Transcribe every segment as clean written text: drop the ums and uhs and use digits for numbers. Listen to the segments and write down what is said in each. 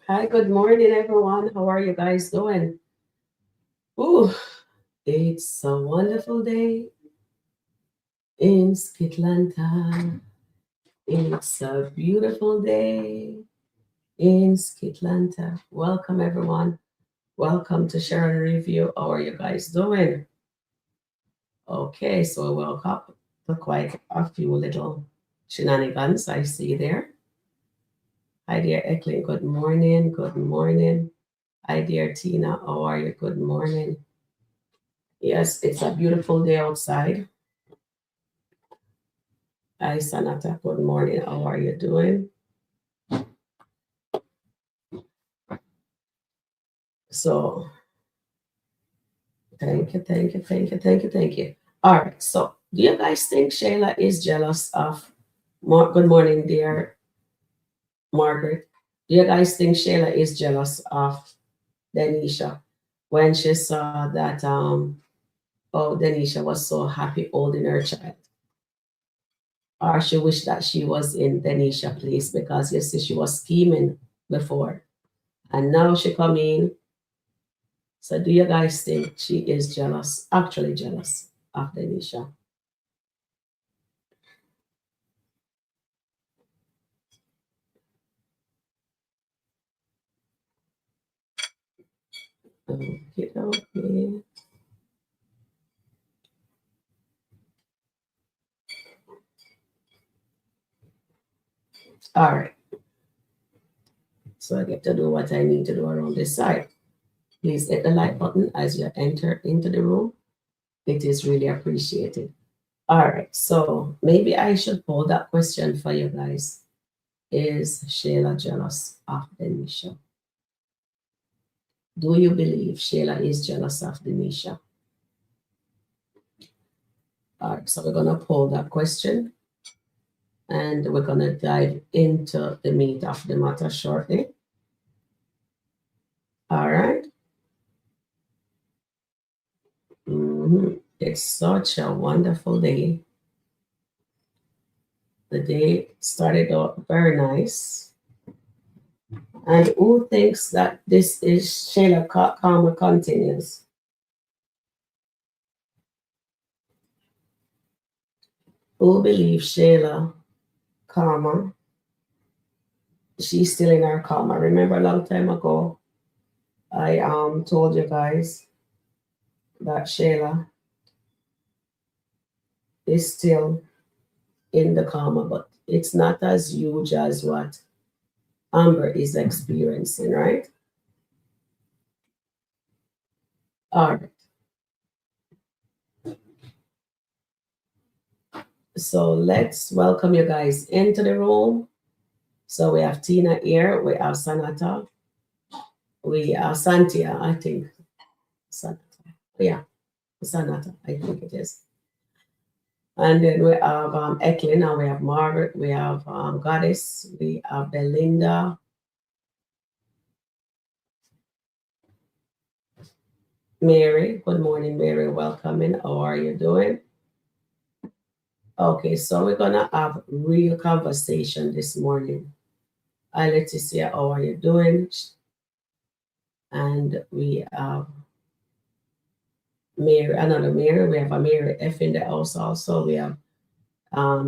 Hi, good morning, everyone. How are you guys doing? Ooh, it's a wonderful day in SkitLanta. It's a beautiful day in SkitLanta. Welcome, everyone. Welcome to Sharon Review. How are you guys doing? Okay, so we woke up to quite a few little shenanigans I see there. Hi, dear Eklund. Good morning. Good morning. Hi, dear Tina. How are you? Good morning. Yes, it's a beautiful day outside. Hi, Sanata. Good morning. How are you doing? So, thank you. All right. So, do you guys think Shayla is jealous of? Good morning, dear Margaret. Do you guys think Shayla is jealous of Denisha when she saw that oh, Denisha was so happy holding her child, or she wished that she was in Denisha place because you see she was scheming before, and now she come in. So do you guys think she is jealous, actually jealous of Denisha? Okay. All right. So I get to do what I need to do around this side. Please hit the like button as you enter into the room. It is really appreciated. All right. So maybe I should pull that question for you guys. Is Shayla jealous of Denisha? Do you believe Shayla is jealous of Denisha? All right. So we're going to pull that question and we're going to dive into the meat of the matter shortly. All right. It's such a wonderful day. The day started out very nice. And who thinks that this is Shayla Karma continues? Who believes Shayla Karma? She's still in her karma. Remember a long time ago, I told you guys that Shayla is still in the karma, but it's not as huge as what Amber is experiencing, right? All right. So let's welcome you guys into the room. So we have Tina here, we have Sanata, we have Santia, I think. Sanata. Yeah, Sanata, I think it is. And then we have Eklund, and we have Margaret, we have Goddess, we have Belinda, Mary. Good morning, Mary. Welcome in. How are you doing? Okay, so we're gonna have real conversation this morning. Hi, Leticia. How are you doing? And we have Mary, another Mary. We have a Mary F in the house also. We have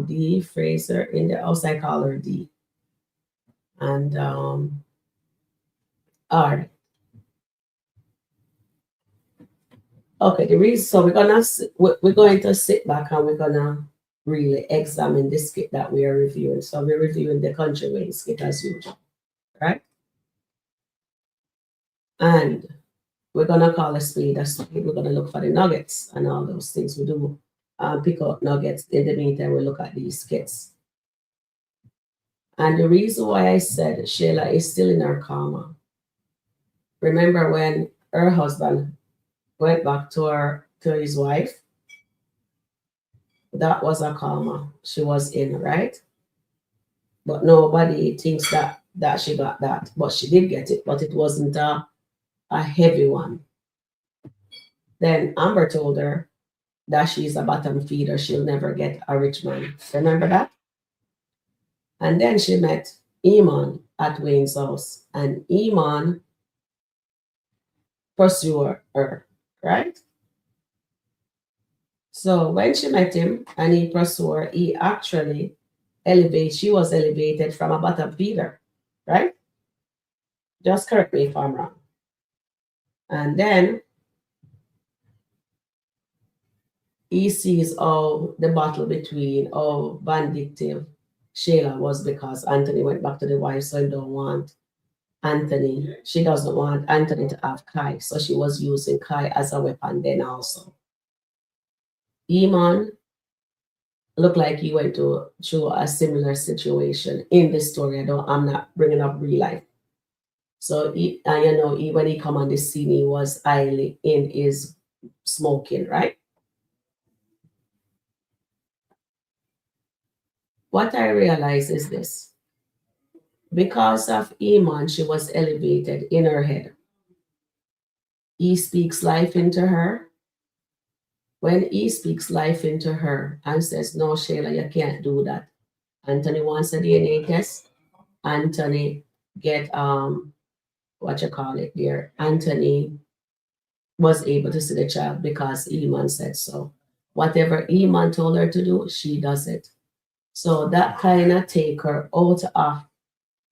D Fraser in the house. I call her D. And R. Okay, the reason so we're going to sit back and we're gonna really examine the skit that we are reviewing. So we're reviewing the Kountry Wayne skit as usual, right? And we're gonna call a spade a spade. We're gonna look for the nuggets and all those things. We do pick up nuggets. In the meantime, we look at these skits. And the reason why I said Shayla is still in her karma. Remember when her husband went back to his wife? That was a karma she was in, right? But nobody thinks that she got that. But she did get it, but it wasn't a heavy one. Then Amber told her that she's a bottom feeder, she'll never get a rich man. Remember that? And then she met Iman, at Wayne's house, and Iman pursued her, right? So when she met him and he pursued her, he actually she was elevated from a bottom feeder, right? Just correct me if I'm wrong. And then he sees how the battle between how vindictive Shayla was because Anthony went back to the wife, so he don't want Anthony. She doesn't want Anthony to have Kai, so she was using Kai as a weapon then also. Iman looked like he went through a similar situation in the story. I'm not bringing up real life. So when he come on the scene, he was highly in his smoking, right? What I realize is this. Because of Iman, she was elevated in her head. He speaks life into her. When he speaks life into her and says, no, Shayla, you can't do that. Anthony wants a DNA test. Anthony get what you call it there. Anthony was able to see the child because Iman said so. Whatever Iman told her to do, she does it. So that kind of take her out of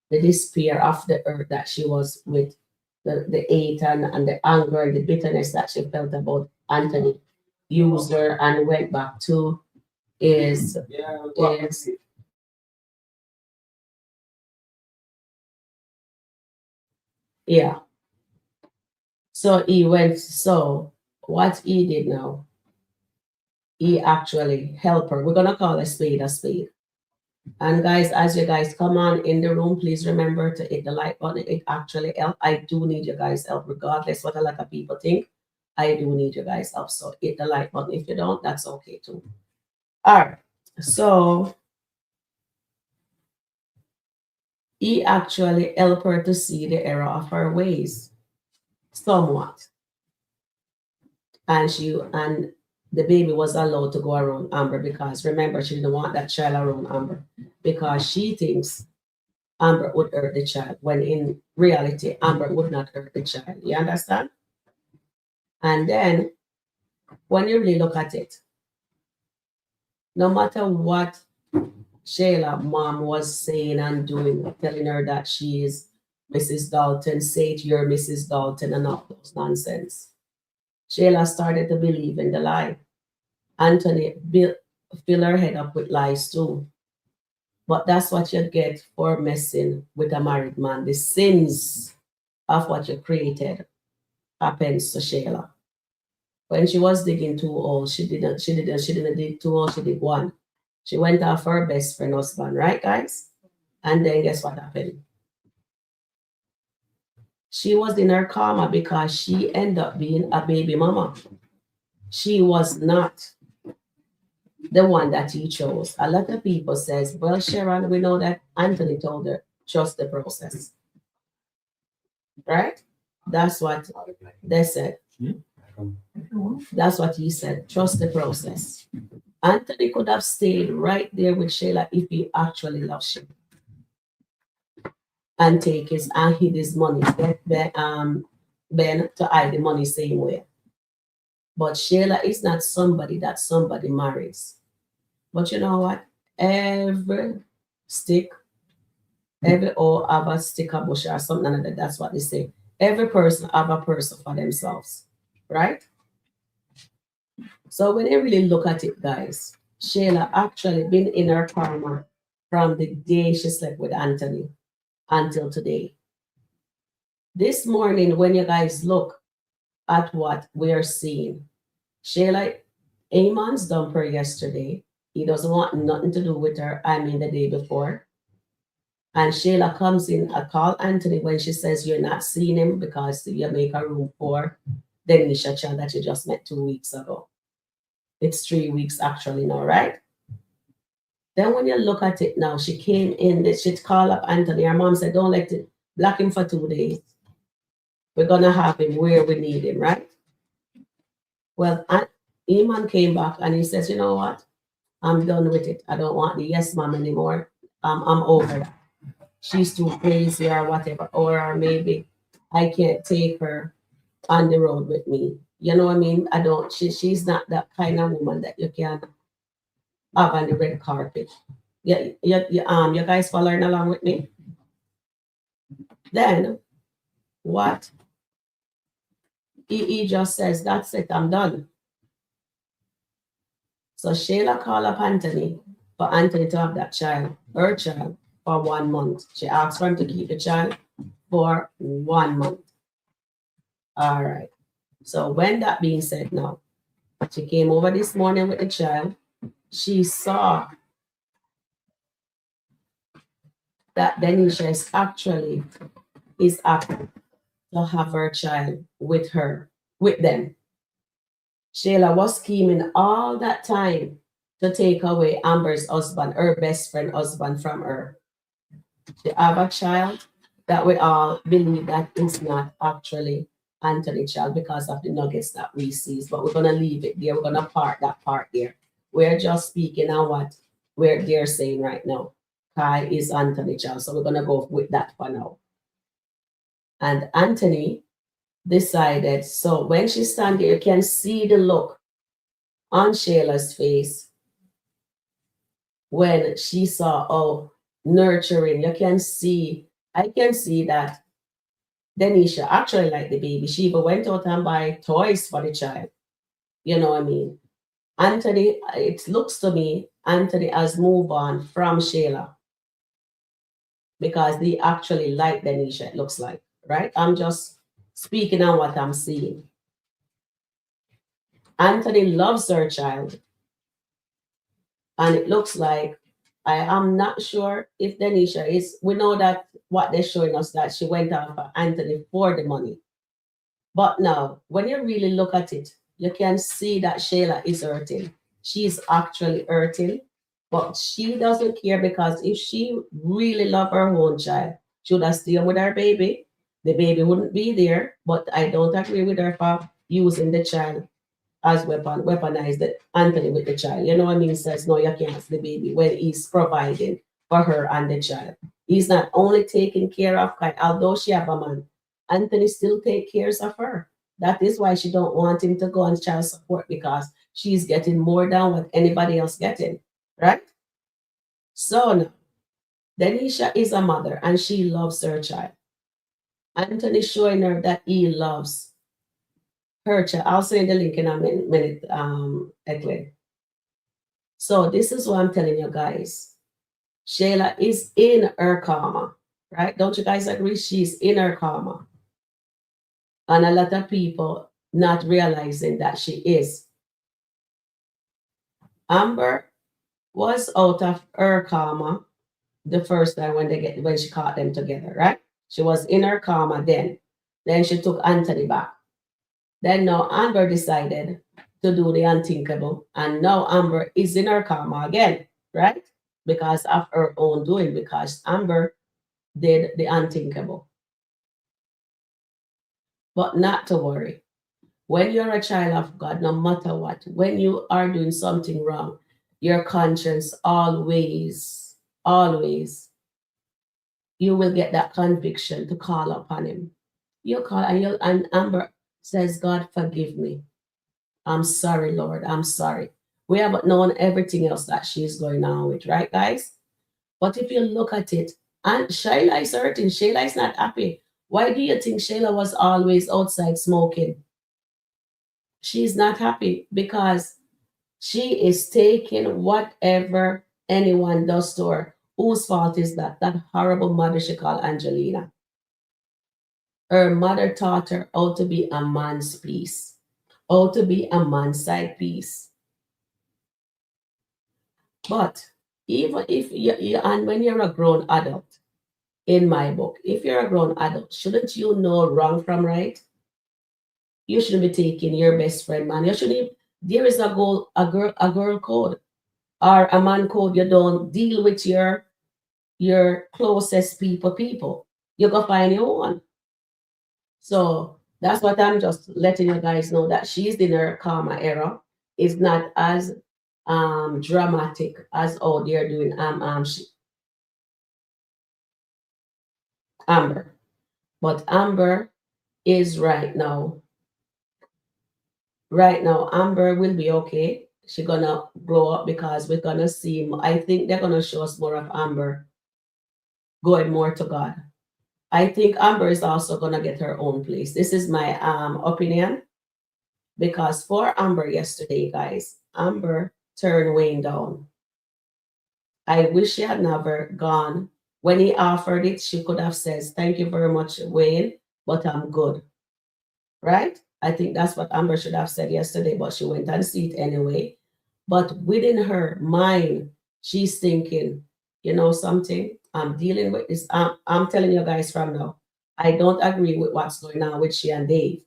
the despair of the earth that she was with, the hate and the anger and the bitterness that she felt about Anthony. Used her and went back to his yeah. So what he did now, he actually helped her. We're gonna call a spade a spade. And guys, as you guys come on in the room, please remember to hit the like button. It actually helps. I do need you guys' help, regardless what a lot of people think. I do need you guys' help. So hit the like button. If you don't, that's okay too. All right. So he actually helped her to see the error of her ways somewhat. And the baby was allowed to go around Amber because remember, she didn't want that child around Amber because she thinks Amber would hurt the child, when in reality, Amber would not hurt the child. You understand? And then when you really look at it, no matter what Shayla mom was saying and doing, telling her that she is Mrs. Dalton, say it, you're Mrs. Dalton, and all those nonsense. Shayla started to believe in the lie. Anthony fill her head up with lies too. But that's what you get for messing with a married man. The sins of what you created happens to Shayla. When she was digging too old, she didn't dig too old, she did one. She went off her best friend husband, right, guys? And then guess what happened? She was in her karma because she ended up being a baby mama. She was not the one that he chose. A lot of people says, well, Sharon, we know that Anthony told her, trust the process. Right? That's what they said. That's what he said. Trust the process. Anthony could have stayed right there with Shayla if he actually loves him. And take his and hid his money. Ben to hide the money same way. But Shayla is not somebody that somebody marries. But you know what? Every stick, every or have a stick of bush or something like that. That's what they say. Every person have a person for themselves, right? So when you really look at it, guys, Shayla actually been in her karma from the day she slept with Anthony until today. This morning, when you guys look at what we're seeing, Shayla, Amon's dumped her yesterday. He doesn't want nothing to do with her. I mean, the day before. And Shayla comes in, I call Anthony when she says you're not seeing him because you make a room for the Nisha child that you just met 2 weeks ago. It's 3 weeks actually now, right? Then when you look at it now, she came in, she called up Anthony. Her mom said, don't let it block him for 2 days. We're gonna have him where we need him, right? Well, Eman came back and he says, you know what? I'm done with it. I don't want the yes mom anymore. I'm over that. she's too crazy or whatever, or maybe I can't take her on the road with me. You know what I mean? I don't. She's not that kind of woman that you can have on the red carpet. Yeah, you guys following along with me? Then what? He just says, "That's it. I'm done." So Shayla called up Anthony for Anthony to have that child, her child, for 1 month. She asked for him to keep the child for 1 month. All right. So when that being said now, she came over this morning with the child. She saw that Denisha is happy to have her child with her, with them. Shayla was scheming all that time to take away Amber's husband, her best friend husband, from her. They have a child that we all believe that is not actually Anthony child because of the nuggets that we see. But we're gonna leave it there. We're gonna park that part there. We're just speaking on what they're saying right now. Kai is Anthony child. So we're gonna go with that for now. And Anthony decided, so when she stand there, you can see the look on Shayla's face when she saw how nurturing. I can see that Denisha actually liked the baby. She even went out and buy toys for the child. You know what I mean? Anthony, it looks to me, Anthony has moved on from Shayla because they actually like Denisha, it looks like, right? I'm just speaking on what I'm seeing. Anthony loves her child, and it looks like I am not sure if Denisha is. We know that what they're showing us that she went after Anthony for the money. But now, when you really look at it, you can see that Shayla is hurting. She's actually hurting, but she doesn't care because if she really loved her own child, she would have stayed with her baby. The baby wouldn't be there, but I don't agree with her for using the child as weaponize the Anthony with the child. You know what I mean? Says no, you can't have the baby when he's providing for her and the child. He's not only taking care of Kai, although she have a man, Anthony still take cares of her. That is why she don't want him to go on child support because she's getting more than what anybody else getting, right? So now, Denisha is a mother and she loves her child. Anthony showing her that he loves her child. I'll send the link in a minute, Eklund. So this is what I'm telling you guys. Shayla is in her karma, right? Don't you guys agree? She's in her karma. And a lot of people not realizing that she is. Amber was out of her karma the first time when she caught them together, right? She was in her karma then. Then she took Anthony back. Then now Amber decided to do the unthinkable. And now Amber is in her karma again, right? Because of her own doing, because Amber did the unthinkable. But not to worry. When you're a child of God, no matter what, when you are doing something wrong, your conscience always, you will get that conviction to call upon him. You call and Amber says, God, forgive me. I'm sorry, Lord. I'm sorry. We haven't known everything else that she's going on with, right, guys? But if you look at it, and Shayla is hurting, Shayla is not happy. Why do you think Shayla was always outside smoking? She's not happy because she is taking whatever anyone does to her. Whose fault is that? That horrible mother she called Angelina. Her mother taught her how to be a man's piece, how to be a man's side piece. But even if and when you're a grown adult, in my book, if you're a grown adult, shouldn't you know wrong from right? You shouldn't be taking your best friend, man. You shouldn't. There is a girl code or a man code. You don't deal with your closest people. You go find your own. So that's what I'm just letting you guys know that she's in her karma era. It's not as dramatic as they're doing Amber. But Amber is right now, Amber will be okay. She's gonna grow up because we're gonna see, I think they're gonna show us more of Amber going more to God. I think Amber is also gonna get her own place. This is my opinion because for Amber yesterday, guys, Amber turned Wayne down. I wish she had never gone. When he offered it, she could have said, "Thank you very much, Wayne, but I'm good." Right? I think that's what Amber should have said yesterday, but she went and see it anyway. But within her mind, she's thinking, you know something? I'm dealing with this. I'm telling you guys from now, I don't agree with what's going on with she and Dave.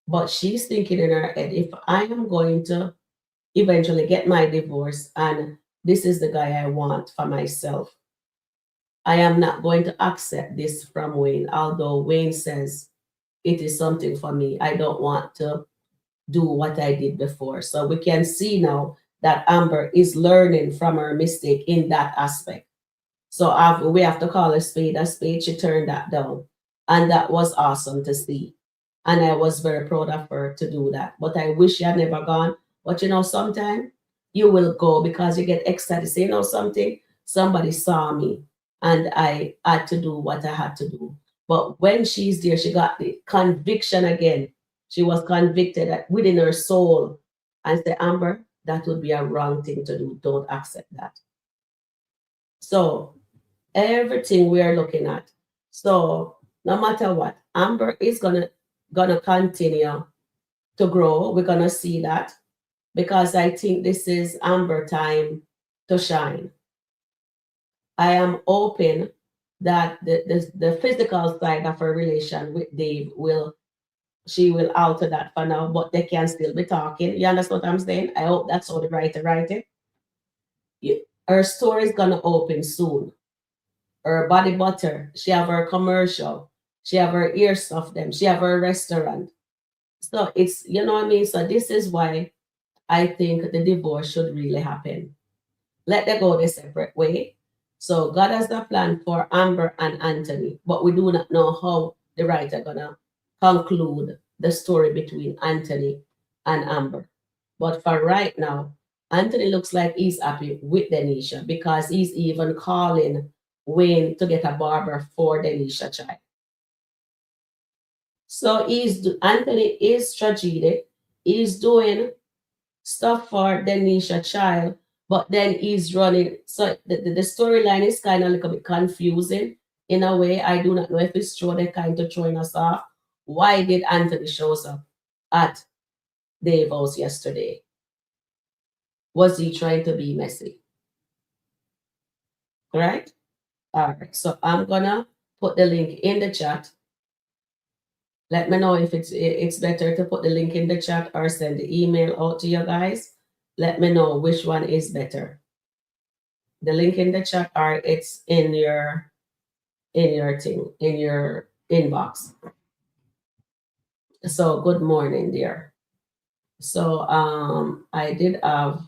But she's thinking in her head, if I am going to eventually get my divorce and this is the guy I want for myself, I am not going to accept this from Wayne, although Wayne says it is something for me. I don't want to do what I did before. So we can see now that Amber is learning from her mistake in that aspect. So we have to call a spade a spade. She turned that down. And that was awesome to see. And I was very proud of her to do that. But I wish she had never gone. But you know, sometimes you will go because you get excited. Say, you know something? Somebody saw me and I had to do what I had to do. But when she's there, she got the conviction again. She was convicted within her soul and said, Amber, that would be a wrong thing to do. Don't accept that. So everything we are looking at. So no matter what, Amber is gonna continue to grow. We're gonna see that because I think this is Amber time to shine. I am hoping that the physical side of her relation with Dave she will alter that for now, but they can still be talking. You understand what I'm saying? I hope that's how the writer write it. Her story is gonna open soon. Her body butter, she have her commercial, she have her ear stuff them, she have her restaurant. So it's, you know what I mean? So this is why I think the divorce should really happen. Let them go their separate way. So God has a plan for Amber and Anthony, but we do not know how the writer gonna conclude the story between Anthony and Amber. But for right now, Anthony looks like he's happy with Denisha because he's even calling Wayne to get a barber for Denisha child. So Anthony is strategic. He's doing stuff for Denisha child, but then he's running. So the storyline is kind of a little bit confusing in a way. I do not know if it's true they're kind of throwing us off. Why did Anthony shows up at Dave's house yesterday? Was he trying to be messy? Right? All right. So I'm gonna put the link in the chat. Let me know if it's better to put the link in the chat or send the email out to you guys. Let me know which one is better. The link in the chat or it's in your thing, in your inbox. So good morning, dear. So I did have,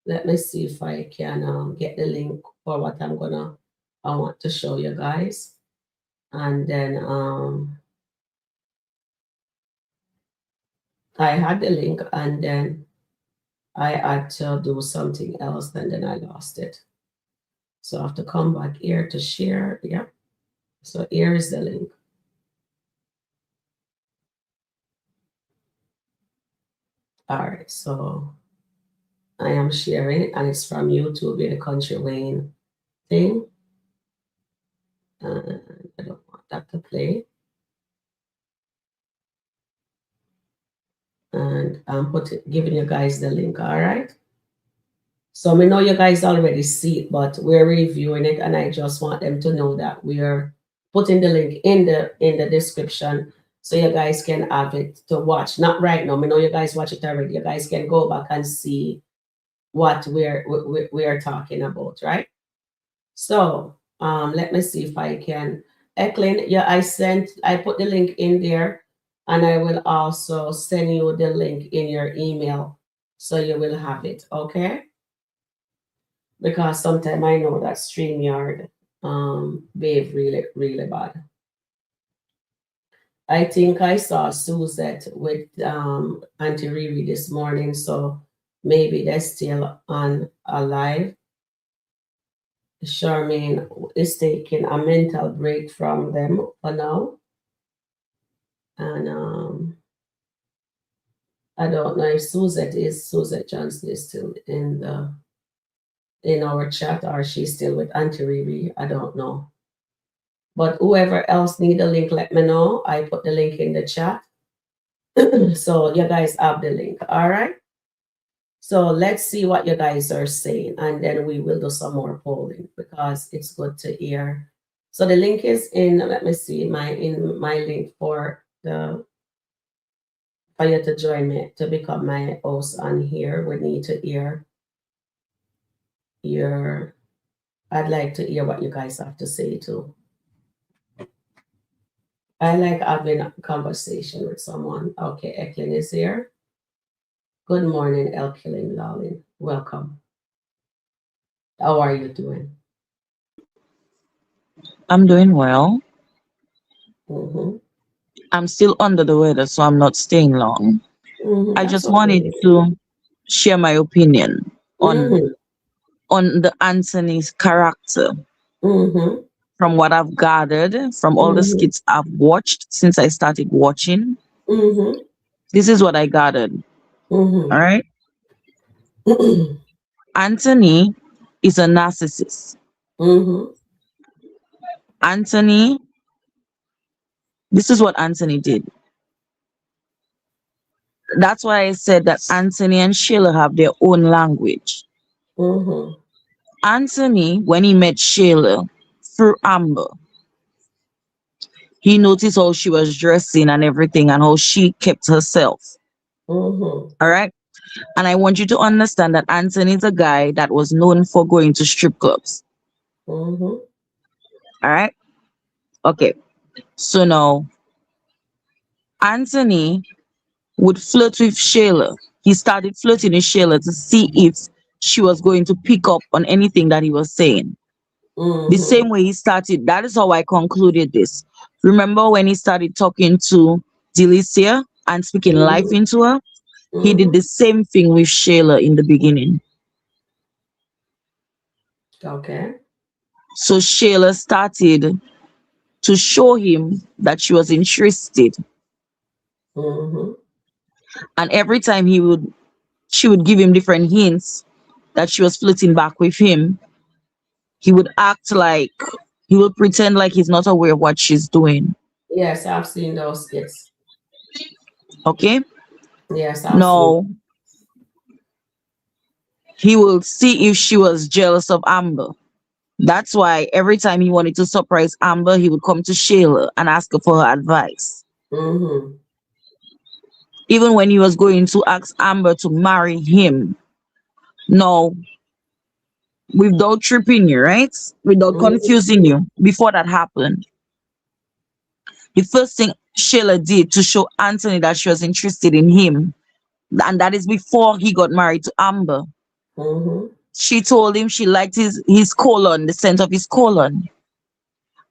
let me see if I can get the link for what I want to show you guys. And then I had the link and then I had to do something else and then I lost it. So I have to come back here to share. Yeah. So here is the link. All right. So I am sharing and it's from YouTube in the Kountry Wayne thing. And I don't want that to play. And I'm giving you guys the link. All right. So I know you guys already see it, but we're reviewing it, and I just want them to know that we are putting the link in the description so you guys can have it to watch. Not right now. I know you guys watch it already. You guys can go back and see what we are talking about, right? So let me see if I can. Eklin, yeah, I put the link in there, and I will also send you the link in your email so you will have it, okay? Because sometimes I know that StreamYard behave really, really bad. I think I saw Suzette with Auntie Riri this morning, so maybe they're still on alive. Charmaine is taking a mental break from them for now, and I don't know if Suzette Johnson is still in our chat or she's still with Auntie Riri. I don't know. But whoever else need a link, let me know. I put the link in the chat. So you guys have the link. All right. So let's see what you guys are saying, and then we will do some more polling because it's good to hear. So the link is in. Let me see my link for you to join me to become my host on here. We need to hear your. I'd like to hear what you guys have to say too. I like having a conversation with someone. Okay, Eklin is here. Good morning, Elkilin Lalin. Welcome. How are you doing? I'm doing well. Mm-hmm. I'm still under the weather, so I'm not staying long. Mm-hmm. I That's just wanted okay. to share my opinion on Mm-hmm. the Anthony's character Mm-hmm. from what I've gathered from all the Mm-hmm. skits I've watched since I started watching. Mm-hmm. This is what I gathered. All Mm-hmm. right. Anthony is a narcissist. Mm-hmm. Anthony, this is what Anthony did. That's why I said that Anthony and Sheila have their own language. Mm-hmm. Anthony, when he met Sheila through Amber, he noticed how she was dressing and everything and how she kept herself. Mm-hmm. All right. And I want you to understand that Anthony is a guy that was known for going to strip clubs. Mm-hmm. All right. Okay. So now Anthony would flirt with Shayla. He started flirting with Shayla to see if she was going to pick up on anything that he was saying. The Mm-hmm. same way he started, that is how I concluded this. Remember when he started talking to Delicia and speaking life Mm-hmm. into her? He did Mm-hmm. the same thing with Shayla in the beginning. Okay. So Shayla started to show him that she was interested. Mm-hmm. And every time she would give him different hints that she was flirting back with him, he would act like he would pretend like he's not aware of what she's doing. Yes, I've seen those skits. Okay? Yes, I've seen. Now he will see if she was jealous of Amber. That's why every time he wanted to surprise Amber, he would come to Shayla and ask her for her advice. Mm-hmm. Even when he was going to ask Amber to marry him. No, without tripping you, right? Without Mm-hmm. confusing you. Before that happened, the first thing Shayla did to show Anthony that she was interested in him, and that is before he got married to Amber. Mm-hmm. She told him she liked his colon, the scent of his colon.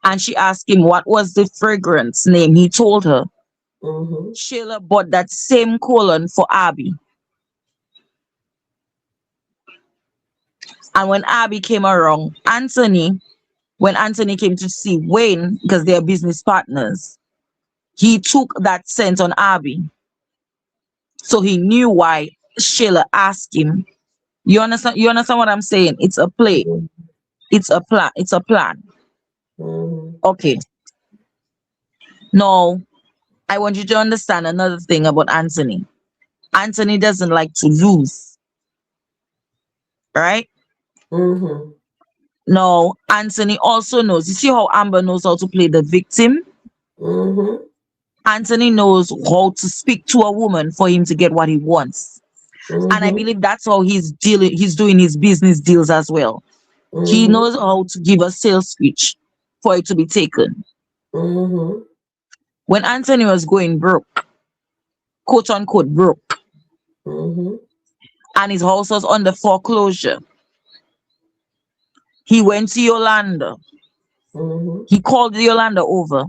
And she asked him what was the fragrance name. He told her. Mm-hmm. Shayla bought that same colon for Abby. And when Abby came around, when Anthony came to see Wayne, because they are business partners, he took that scent on Abby. So he knew why Shayla asked him. You understand what I'm saying? It's a play. It's a plan. It's a plan. Mm-hmm. Okay. Now, I want you to understand another thing about Anthony. Anthony doesn't like to lose, right? Mm-hmm. Now, Anthony also knows. You see how Amber knows how to play the victim? Mm-hmm. Anthony knows how to speak to a woman for him to get what he wants. And I Mm-hmm. believe that's how he's doing his business deals as well. He Mm-hmm. knows how to give a sales speech for it to be taken. Mm-hmm. When Anthony was going broke, quote unquote broke, Mm-hmm. and his house was under foreclosure, he went to Yolanda Mm-hmm. He called Yolanda over.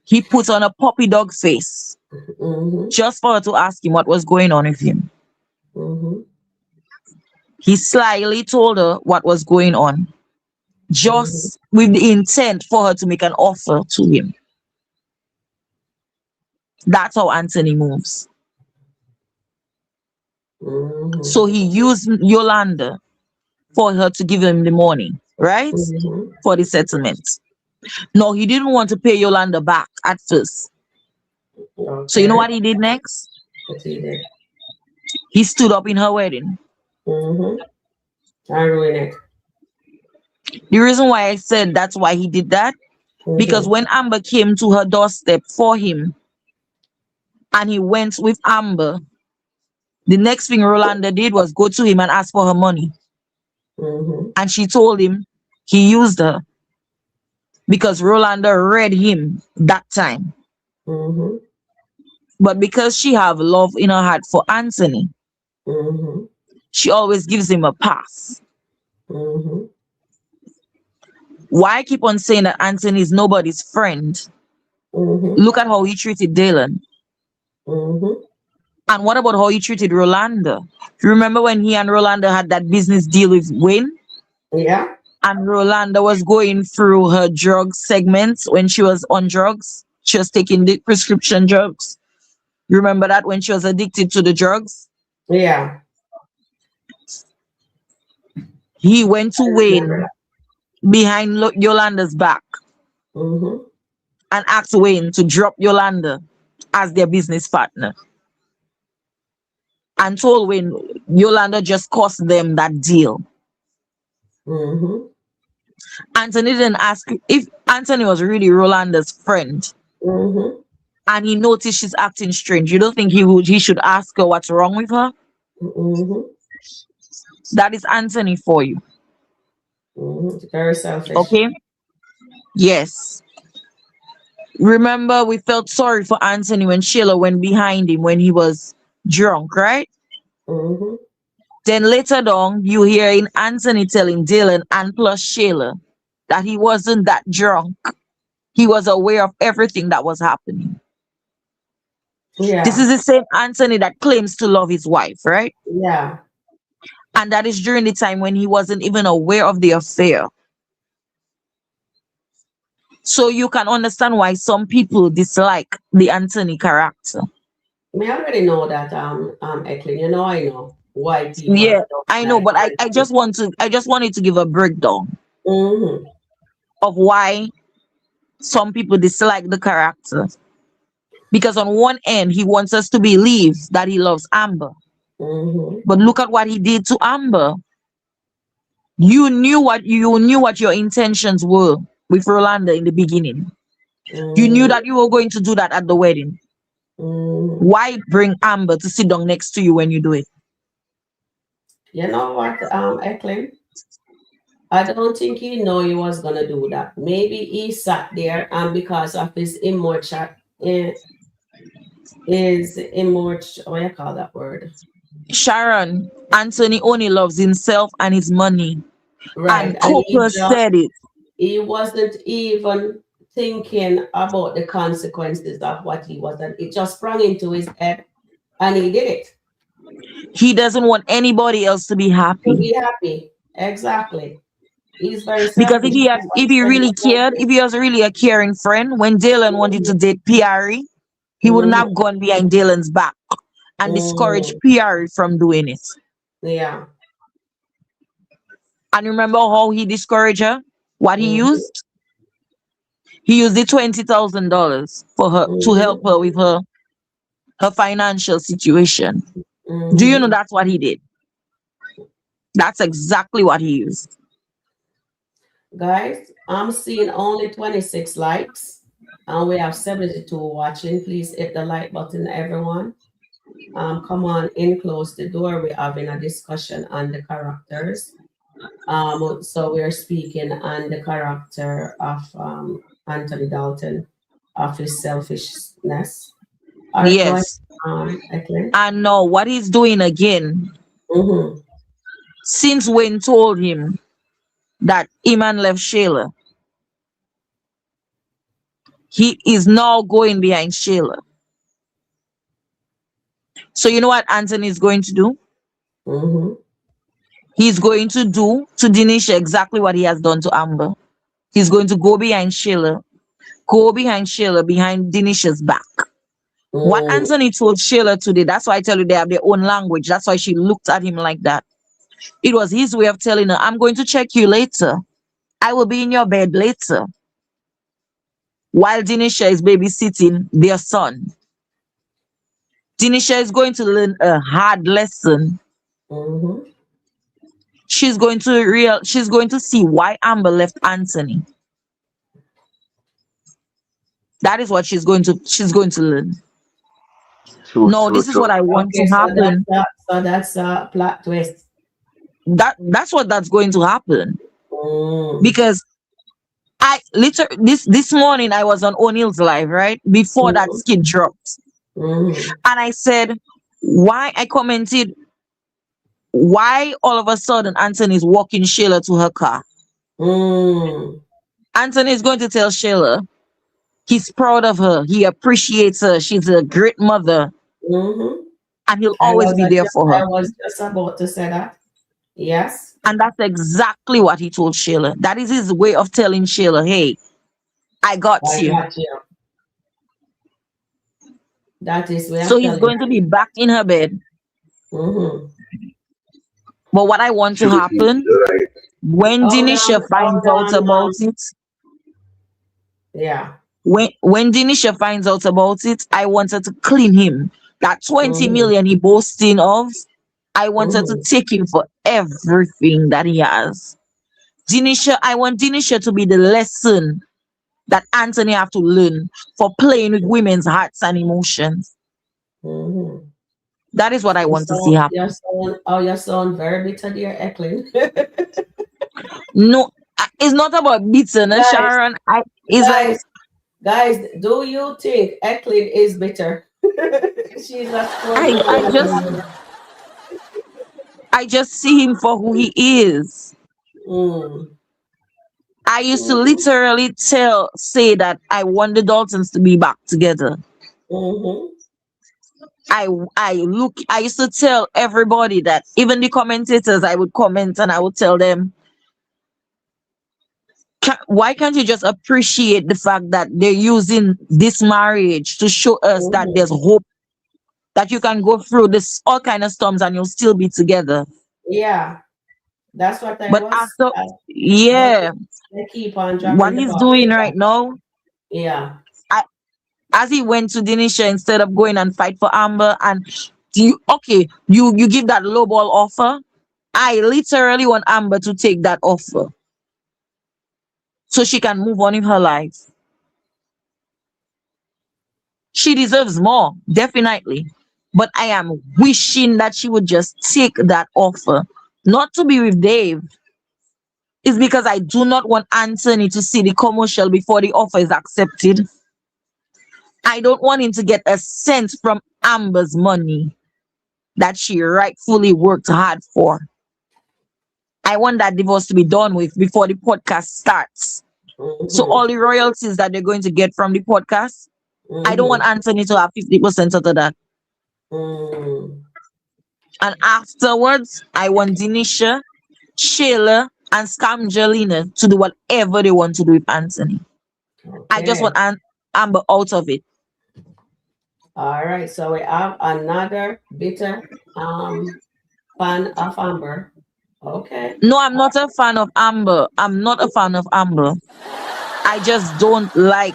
He put on a puppy dog face Mm-hmm. just for her to ask him what was going on with him. Mm-hmm. He slyly told her what was going on, Mm-hmm. just with the intent for her to make an offer to him. That's how Anthony moves. Mm-hmm. So he used Yolanda for her to give him the money, right? Mm-hmm. For the settlement. No, he didn't want to pay Yolanda back at first. So you know Okay. what he did next? What he did. He stood up in her wedding. Mm-hmm. I ruin it. The reason why I said that's why he did that, because Mm-hmm. when Amber came to her doorstep for him and he went with Amber, the next thing Rolanda did was go to him and ask for her money. Mm-hmm. And she told him he used her because Rolanda read him that time. Mm-hmm. But because she have love in her heart for Anthony, Mm-hmm. she always gives him a pass. Mm-hmm. Why I keep on saying that Anthony is nobody's friend? Mm-hmm. Look at how he treated Dylan. Mm-hmm. And what about how he treated Rolanda? Remember when he and Rolanda had that business deal with Wayne? Yeah. And Rolanda was going through her drug segments when she was on drugs. She was taking the prescription drugs. You remember that when she was addicted to the drugs? Yeah. He went to I remember Wayne that. behind Yolanda's back Mm-hmm. and asked Wayne to drop Yolanda as their business partner. And told Wayne Yolanda just cost them that deal. Mm-hmm. Anthony didn't ask if Anthony was really Rolanda's friend Mm-hmm. and he noticed she's acting strange. You don't think he should ask her what's wrong with her? Mm-hmm. That is Anthony for you. Mm-hmm. Very selfish. Okay? Yes. Remember, we felt sorry for Anthony when Shayla went behind him when he was drunk, right? Mm-hmm. Then later on, you hear in Anthony telling Dylan and plus Shayla that he wasn't that drunk. He was aware of everything that was happening. This Yeah. is the same Anthony that claims to love his wife, right? Yeah. And that is during the time when he wasn't even aware of the affair. So you can understand why some people dislike the Anthony character. Me already know that Eklund, I know why people Yeah, don't I know, like but Anthony. I just wanted to give a breakdown Mm-hmm. of why some people dislike the character. Because on one end, he wants us to believe that he loves Amber. Mm-hmm. But look at what he did to Amber. You knew what your intentions were with Rolanda in the beginning. You knew Mm-hmm. that you were going to do that at the wedding. Mm-hmm. Why bring Amber to sit down next to you when you do it? You know what, Eklund? I don't think he know he was gonna do that. Maybe he sat there and because of his what you call that word? Sharon, Anthony only loves himself and his money. Right. And And he Cooper just said it. he wasn't even thinking about the consequences of what he was and it just sprung into his head and he did it He doesn't want anybody else to be to happy. be happy. Exactly. He's very Because selfish. That's what if he he said in really the cared, movie. if he was really a caring friend, when Dylan wanted to date PRE, he wouldn't Mm-hmm. have gone behind Dylan's back and discouraged Mm-hmm. PRE from doing it. Yeah. And remember how he discouraged her? What he Mm-hmm. used? He used the $20,000 for her to help Mm-hmm. her with her financial situation. Do you know Mm-hmm. that's what he did? That's exactly what he used. Guys, I'm seeing only 26 likes and we have 72 watching. Please hit the like button, everyone. Come on in, close the door. We're having a discussion on the characters. So we're speaking on the character of Anthony Dalton, of his selfishness. All right, go ahead, Yes. Eklund. And now what he's doing again, Mm-hmm. since Wayne told him that Iman left Shayla, He is now going behind Shayla. So you know what Anthony is going to do? Mm-hmm. He's going to do to Denisha exactly what he has done to Amber. He's going to go behind Shayla, behind Denisha's back. What Mm. Anthony told Shayla today, that's why I tell you they have their own language. That's why she looked at him like that. It was his way of telling her, I'm going to check you later. I will be in your bed later. While Denisha is babysitting their son. Denisha is going to learn a hard lesson. Mm-hmm. She's going to see why Amber left Anthony. That is what she's going to learn. True, No, true, this is what true. I want Okay, to so happen. that's a plot twist. That's what that's going to happen. Mm. Because I literally this morning I was on O'Neill's live, right? Before that Mm-hmm. skit dropped. Mm-hmm. And I said, why I commented why all of a sudden Anthony is walking Shayla to her car. Mm. Anthony is going to tell Shayla he's proud of her, he appreciates her, she's a great mother, Mm-hmm. and he'll always be there for her. I was just about to say that. Yes, And that's exactly what he told Shayla. That is his way of telling Shayla, hey, I got I you. got you. That is way So of he's telling going to her. be back in her bed. Mm-hmm. But what I want to True, happen you're right. when Denisha finds out about it, Yeah. when Denisha finds out about it, I want her to clean him. That 20 Mm-hmm. million he boasting of, I want her to Mm-hmm. take him for everything that he has. I want Denisha to be the lesson that Anthony have to learn for playing with women's hearts and emotions. Mm-hmm. That is what I want to see happen. You sound very bitter, dear Eklund. No, it's not about bitterness, guys, Sharon. It's like guys, guys, do you think Eklund is bitter? She's a I, strong I just, woman. I just see him for who he is. Mm. I used to Mm-hmm. literally say that I want the Daltons to be back together. Mm-hmm. I used to tell everybody that, even the commentators, I would comment and I would tell them, why can't you just appreciate the fact that they're using this marriage to show us that Mm-hmm. there's hope, that you can go through this all kind of storms and you'll still be together. Yeah, that's what I But was. after, But yeah, they keep on what dropping the he's ball. doing right now, Yeah. I, as he went to Denisha instead of going and fight for Amber, and you give that low ball offer. I literally want Amber to take that offer so she can move on in her life. She deserves more, definitely. But I am wishing that she would just take that offer. Not to be with Dave. It's because I do not want Anthony to see the commercial before the offer is accepted. I don't want him to get a cent from Amber's money that she rightfully worked hard for. I want that divorce to be done with before the podcast starts. So Mm-hmm. all the royalties that they're going to get from the podcast, I don't want Mm-hmm. Anthony to have 50% of that. Mm. And afterwards, I want Denisha, Shayla, and Scamgelina to do whatever they want to do with Anthony. I just Okay. want Amber out of it. All right. So we have another bitter fan of Amber. Okay. No, I'm not a fan of Amber. I'm not a fan of Amber. I just don't like,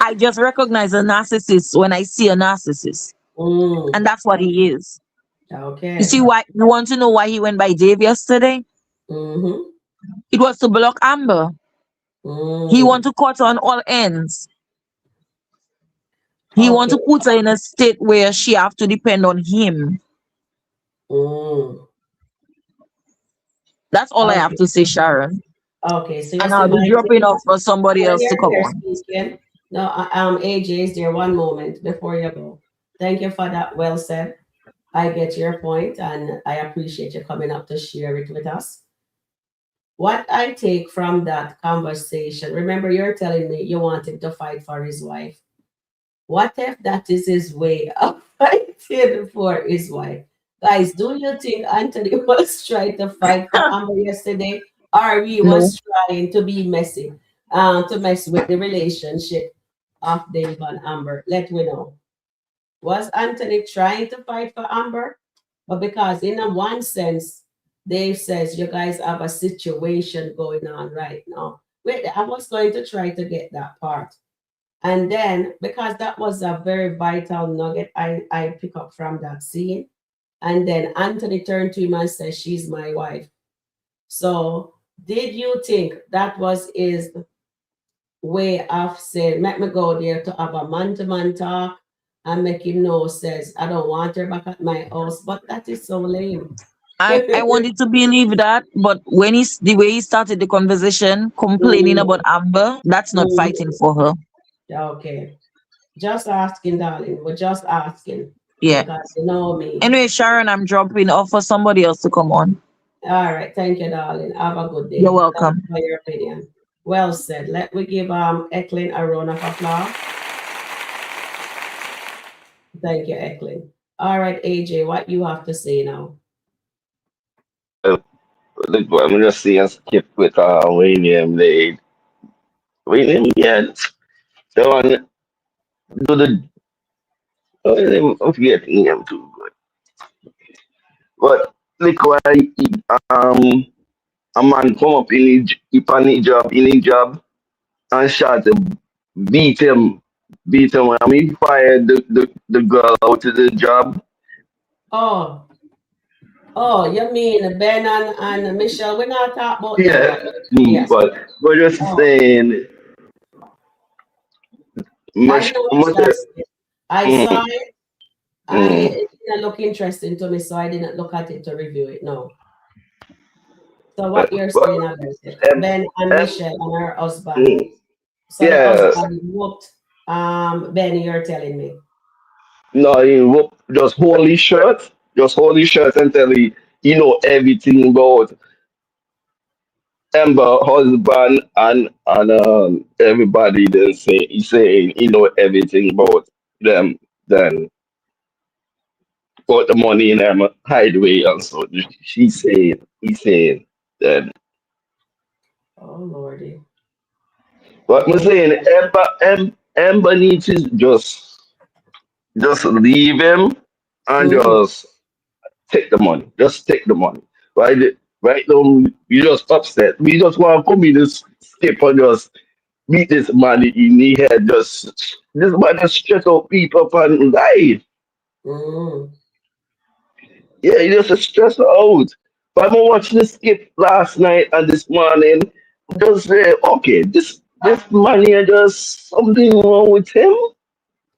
I just recognize a narcissist when I see a narcissist. And Mm. that's what he is. You see Okay. why you want to know why he went by Dave yesterday? Mm-hmm. It was to block Amber. He want Mm. to cut on all ends. He want Okay. to put her in a state where she have to depend on him. Mm. That's all I have Okay. to say, Sharon. Okay. So you And see I'll be my dropping thing. off for somebody Oh, else to come you're on. speaking. No, AJ is there. One moment before you go. Thank you for that. Well said. I get your point, and I appreciate you coming up to share it with us. What I take from that conversation, remember you're telling me you want him to fight for his wife. What if that is his way of fighting for his wife? Guys, do you think Anthony was trying to fight for Amber yesterday? Or he No, was trying to be messy, to mess with the relationship of Dave and Amber? Let me know. Was Anthony trying to fight for Amber? But because in a one sense, Dave says you guys have a situation going on right now. Wait, I was going to try to get that part. And then because that was a very vital nugget I pick up from that scene. And then Anthony turned to him and said, she's my wife. So did you think that was his way of saying, let me go there to have a man-to-man talk and make him know, says, I don't want her back at my house. But that is so lame. I wanted to believe that, but when the way he started the conversation, complaining Mhm, about Amber, that's not fighting mhm. for her. Okay. Just asking, darling. We're just asking Yeah. because you know me. Anyway, Sharon, I'm dropping off for somebody else to come on. All right. Thank you, darling. Have a good You're day. Thank you welcome. for your opinion. Well said. Let me give Eklund a round of applause. Thank you, Eklund. All right, AJ, what you have to say now? Look, I'm just seeing skip with William. William, yeah, the one do the I'm forgetting him too good. But look why um a man come up in his job and shot him, beat him, beat him. I mean, fired the girl out of the job. Oh, oh, you mean Ben and Michelle? We're not talking about them, Yeah, right? Yes. but just Oh, saying, I much, know much. Michelle's. I Mm, saw it. mm. It didn't look interesting to me, so I didn't look at it to review it. No. So what you're But saying about it? um, Ben and um, Michelle and her husband. mm, So the yes, husband whooped Benny, you're telling me. no, just hold his shirt and tell he know everything about Amber husband and everybody. Then say he saying he know everything about them. Then put the money in them hideaway and so he saying then. Oh Lordy. But I'm Oh. saying Amber needs to just leave him and Mm-hmm. just take the money. Just take the money. Right? Right now, you just upset. We just want to come in this skip and just beat this man in the head. Just this man just stress out people and life. Mm-hmm. Yeah, he just stress out. But I'm watching the skip last night and this morning. Just say, okay, this man here just something wrong with him.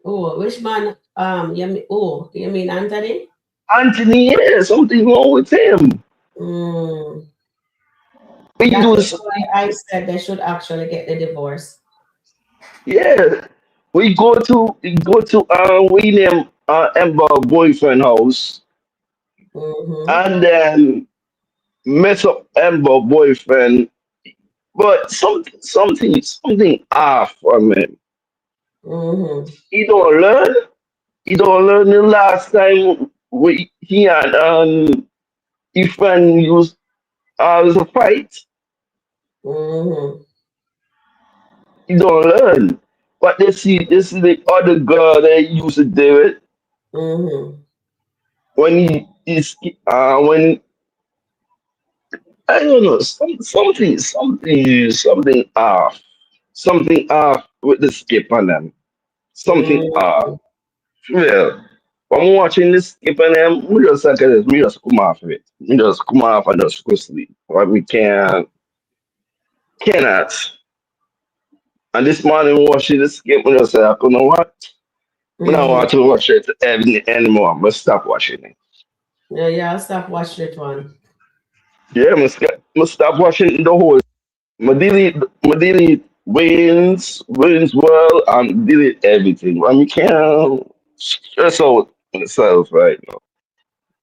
Oh, which man? You mean Anthony? Anthony, yeah, something wrong with him. Mm. We That do is why I said they should actually get the divorce. yeah. We go to William Amber boyfriend house Mm-hmm. and then mess up Amber boyfriend, but something off from him. Mm-hmm. He don't learn. He don't learn the last time he and his friend used was a fight. Mm-hmm. He don't learn. But this is the other girl that used to do it Mm-hmm. when he is when I don't know, something off. Something off with the skip on them. Something off. Mm-hmm. Yeah. I'm watching this skip on them, we just like this, we just come off of it. We just come off and just go sleep. But we cannot. And this morning watching this skip, we just say, you know what? I don't Mm-hmm. want to watch it anymore. I'm gonna stop watching it. Yeah, yeah, I'll stop watching it one. Yeah, I'm gonna stop watching the whole my delete wins well and delete everything. I mean, can't stress out myself right now.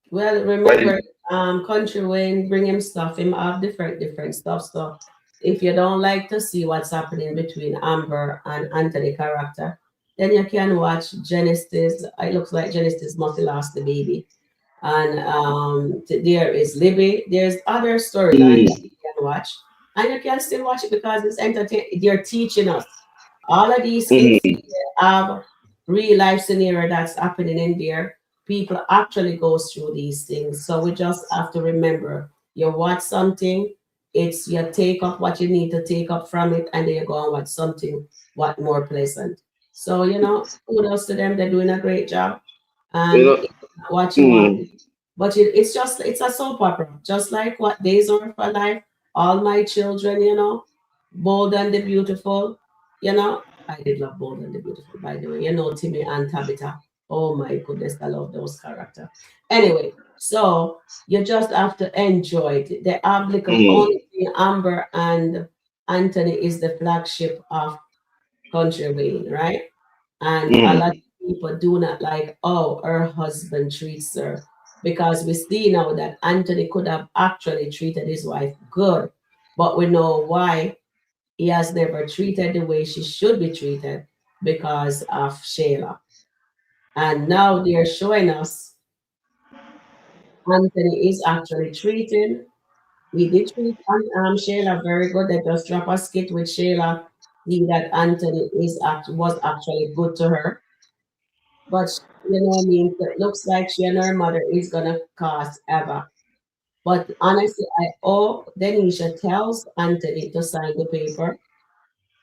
Well, Like, remember, Kountry Wayne, bring him stuff. Him have different stuff. So if you don't like to see what's happening between Amber and Anthony character, then you can watch Genesis. It looks like Genesis must have lost the baby. And there is Libby. There's other storyline that Mm. you can watch, and you can still watch it because it's entertain. They're teaching us all of these skits Mm-hmm. have real life scenario that's happening in there. People actually go through these things, so we just have to remember: you watch something, it's you take up what you need to take up from it, and then you go and watch something what more pleasant. So kudos to them; they're doing a great job, You and know. it's not what you want. Mm. But it's a soap opera, just like what Days Are for Life, All My Children, Bold and the Beautiful, I did love Bold and the Beautiful, by the way. Timmy and Tabitha. Oh my goodness, I love those characters. Anyway, so you just have to enjoy it. The applicable Mm. only thing Amber and Anthony is the flagship of Country Wayne, right? And a lot Mm. of people do not like how her husband treats her because we see now that Anthony could have actually treated his wife good, but we know why he has never treated the way she should be treated because of Shayla. And now they're showing us Anthony is actually treating. He did treat Shayla very good. They just drop a skit with Shayla. See that Anthony was actually good to her. But what I mean, it looks like she and her mother is gonna cause ever. But honestly, I owe Denisha tells Anthony to sign the paper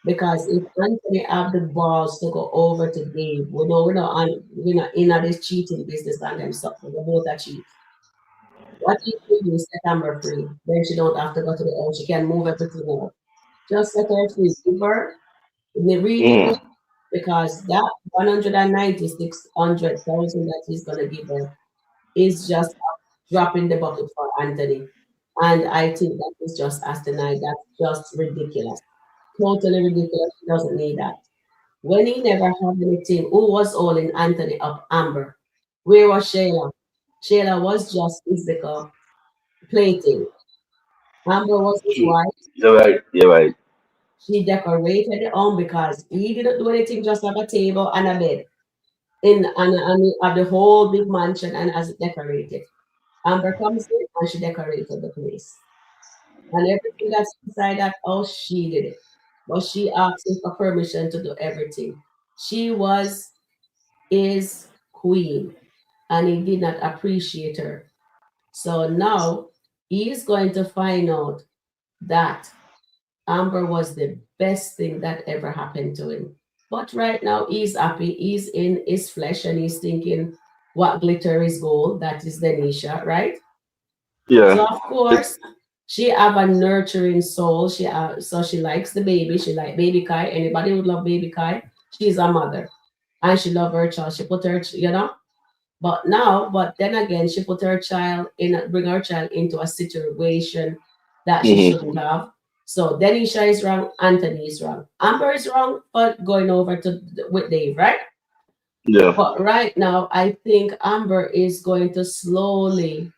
because if Anthony have the balls to go over to Dave, we're not in this cheating business and them stuff. We both are cheat. What he should do is set Amber free. Then she don't have to go to the house. She can move everything out. Just set her free. Give her the really good Mm. because that 196,000 that he's gonna give her is just dropping the bucket for Anthony. And I think that is just asinine. That's just ridiculous. Totally ridiculous. He doesn't need that. When he never had anything, who was holding Anthony up? Amber. Where was Shayla? Shayla was just physical plaything. Amber was his Mm. wife. You're right. You're right. She decorated the home because he didn't do anything, just have a table and a bed and have the whole big mansion and as it decorated. Amber comes in and she decorated the place. And everything that's inside that house, she did it. But she asked him for permission to do everything. She was his queen, and he did not appreciate her. So now he is going to find out that Amber was the best thing that ever happened to him. But right now he's happy. He's in his flesh and he's thinking what glitter is gold. That is Denisha, right? So Yeah. of course, she have a nurturing soul. So she likes the baby. She like baby Kai. Anybody would love baby Kai. She's a mother, and she love her child. She put her. But then again, she put bring her child into a situation that she Mm-hmm. shouldn't have. So Denisha is wrong. Anthony is wrong. Amber is wrong for going over to with Dave, right? Yeah. But right now, I think Amber is going to slowly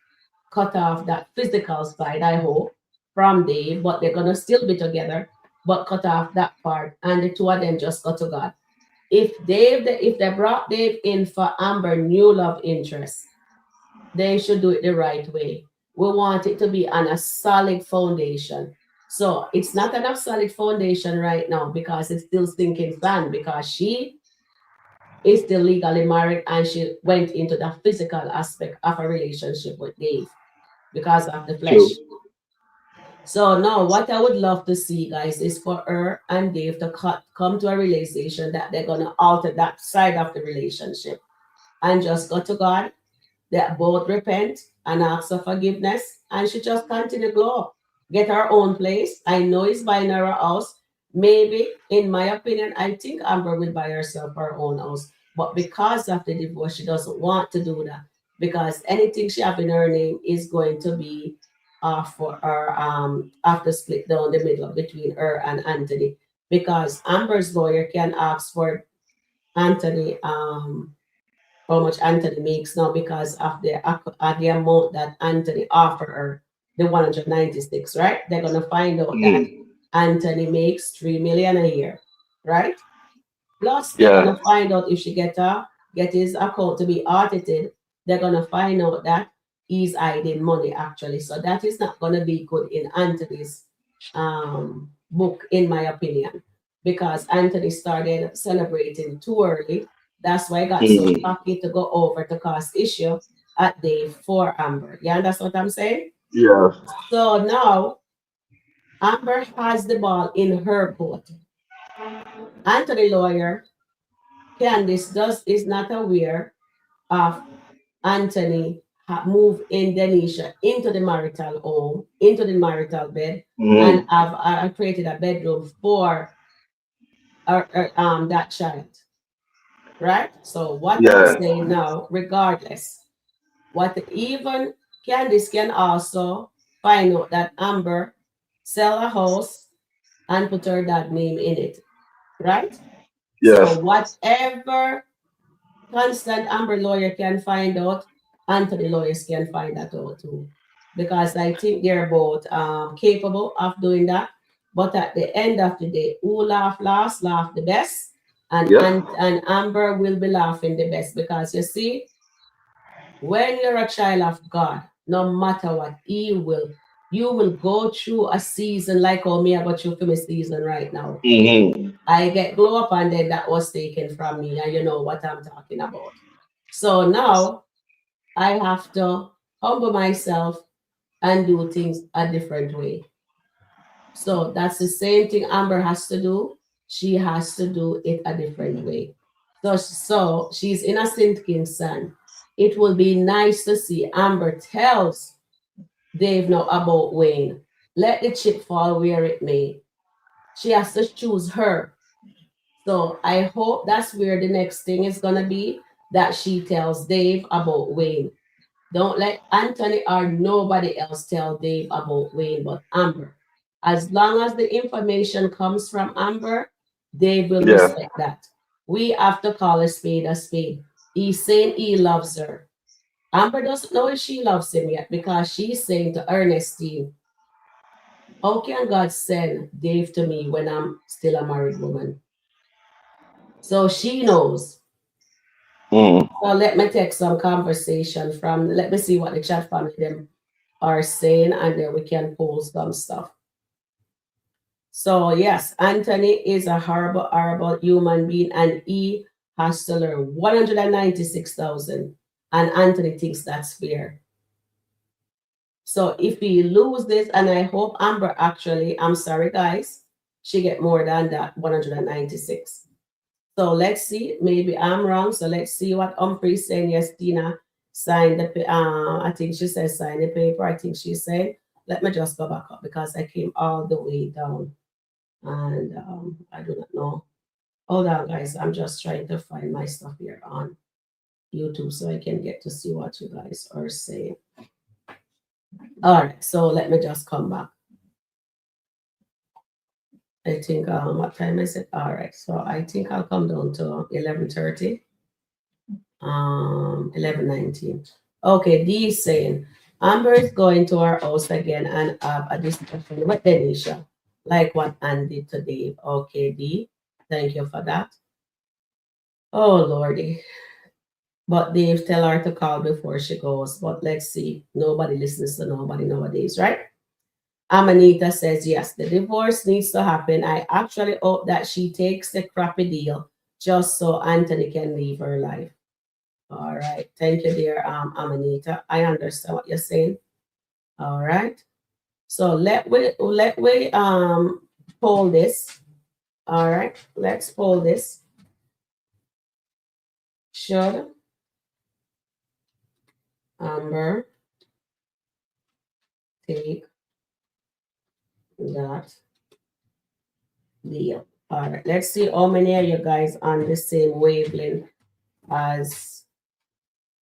cut off that physical side, I hope, from Dave, but they're gonna still be together, but cut off that part, and the two of them just go to God. If they brought Dave in for Amber new love interest, they should do it the right way. We want it to be on a solid foundation. So it's not on a solid foundation right now because it's still sinking sand because she is still legally married and she went into the physical aspect of a relationship with Dave because of the True. flesh. So now what I would love to see, guys, is for her and Dave to come to a realization that they're gonna alter that side of the relationship and just go to God, that both repent and ask for forgiveness, and she just continue to glow, get her own place. I know he's buying her a house. Maybe, in my opinion, I think Amber will buy herself her own house, but because of the divorce, she doesn't want to do that because anything she have in her name is going to be for her after split down the middle between her and Anthony because Amber's lawyer can ask for Anthony how much Anthony makes now because of the amount that Anthony offered her, the 196, right? They're gonna find out that Mm. Anthony makes 3 million a year, right? Plus, they're Yeah. gonna find out if she get his account to be audited. They're gonna find out that he's hiding money actually. So that is not gonna be good in Anthony's book, in my opinion, because Anthony started celebrating too early. That's why I got so Mm. cocky to go over to cause issue at day 4, Amber. Yeah, that's what I'm saying. Yeah. So now Amber has the ball in her court. Anthony lawyer Candice is not aware of Anthony moved Indonesia into the marital home, into the marital bed, and Mm. have created a bedroom for that child, right? So what I'm Yeah. saying now, regardless, what even Candice can also find out that Amber sell a house and put her dad name in it, right? So Yes. whatever Constant Amber lawyer can find out, Anthony lawyers can find that out too. Because I think they're both capable of doing that. But at the end of the day, who laugh last, laugh the best. Yep. And Amber will be laughing the best because you see, when you're a child of God, no matter what, you will go through a season like how me I go through for my season right now. Mm-hmm. I get glow up and then that was taken from me, and you know what I'm talking about. So now I have to humble myself and do things a different way. So that's the same thing Amber has to do. She has to do it a different way. So she's innocent king's son. It will be nice to see Amber tells Dave now about Wayne. Let the chip fall where it may. She has to choose her. So I hope that's where the next thing is gonna be, that she tells Dave about Wayne. Don't let Anthony or nobody else tell Dave about Wayne but Amber. As long as the information comes from Amber, Dave will Yeah. respect that. We have to call a spade a spade. He's saying he loves her. Amber doesn't know if she loves him yet because she's saying to Ernestine, how can God send Dave to me when I'm still a married woman? So she knows. Mm. So let me take some conversation from, let me see what the chat family them are saying, and then we can post some stuff. So yes, Anthony is a horrible, horrible human being, and he has to learn 196,000. And Anthony thinks that's fair. So if he lose this, and I hope Amber actually, I'm sorry guys, she get more than that 196. So let's see. Maybe I'm wrong. So let's see what Humphrey's saying. Yes, Tina signed the. I think she says sign the paper. I think she said. Let me just go back up because I came all the way down, and I do not know. Hold on, guys. I'm just trying to find my stuff here on YouTube so I can get to see what you guys are saying. All right. So let me just come back. I think what time is it? All right. So I think I'll come down to 11:30. 11:19. Okay, D is saying Amber is going to our house again and have a discussion with Denisha, like what Ann did to Dave. Okay, D, thank you for that. Oh Lordy. But Dave tell her to call before she goes. But let's see. Nobody listens to nobody nowadays, right? Amanita says yes, the divorce needs to happen. I actually hope that she takes the crappy deal just so Anthony can leave her life. All right. Thank you, dear Amanita. I understand what you're saying. All right. So let we poll this. All right. Let's poll this. Should Amber take that deal? All right. Let's see how many of you guys on the same wavelength as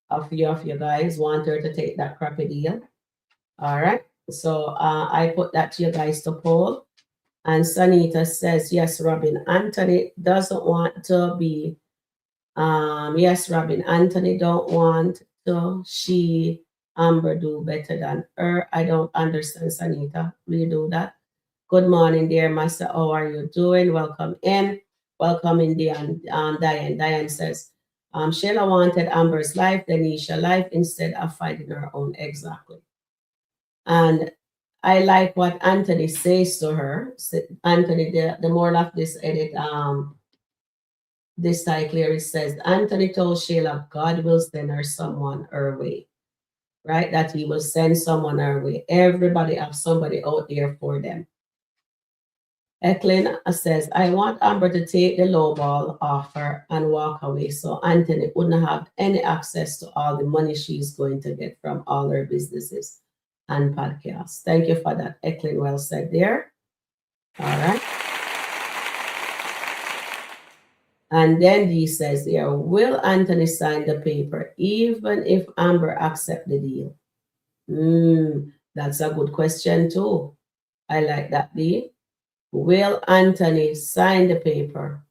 of you guys want her to take that crappy deal. All right. So I put that to you guys to poll. And Sanita says, yes, Robin, Anthony doesn't want to be Yes, Robin. Anthony don't want to. She Amber do better than her. I don't understand, Sanita. Will you do that? Good morning, dear master. How are you doing? Welcome in. Welcome in, Diane. Diane says, Shayla wanted Amber's life, Denisha life, instead of finding her own. Exactly. And I like what Anthony says to her. Anthony, the moral of this edit, this cycle here, it says, Anthony told Shayla God will send her someone her way, right? That he will send someone her way. Everybody have somebody out there for them. Eklin says, I want Amber to take the lowball offer and walk away so Anthony wouldn't have any access to all the money she's going to get from all her businesses and podcasts. Thank you for that, Eklin. Well said there. All right. And then he says here, will Anthony sign the paper even if Amber accept the deal? That's a good question too. I like that, D. Will Anthony sign the paper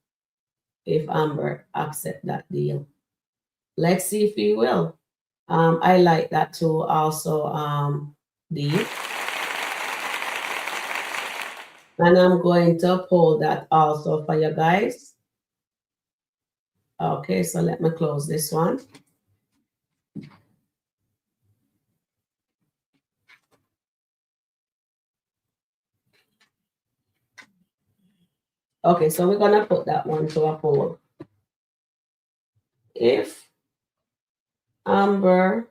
if Amber accept that deal? Let's see if he will. I like that too also, D. And I'm going to pull that also for you guys. Okay, so let me close this one. Okay, so we're gonna put that one to a poll. If Amber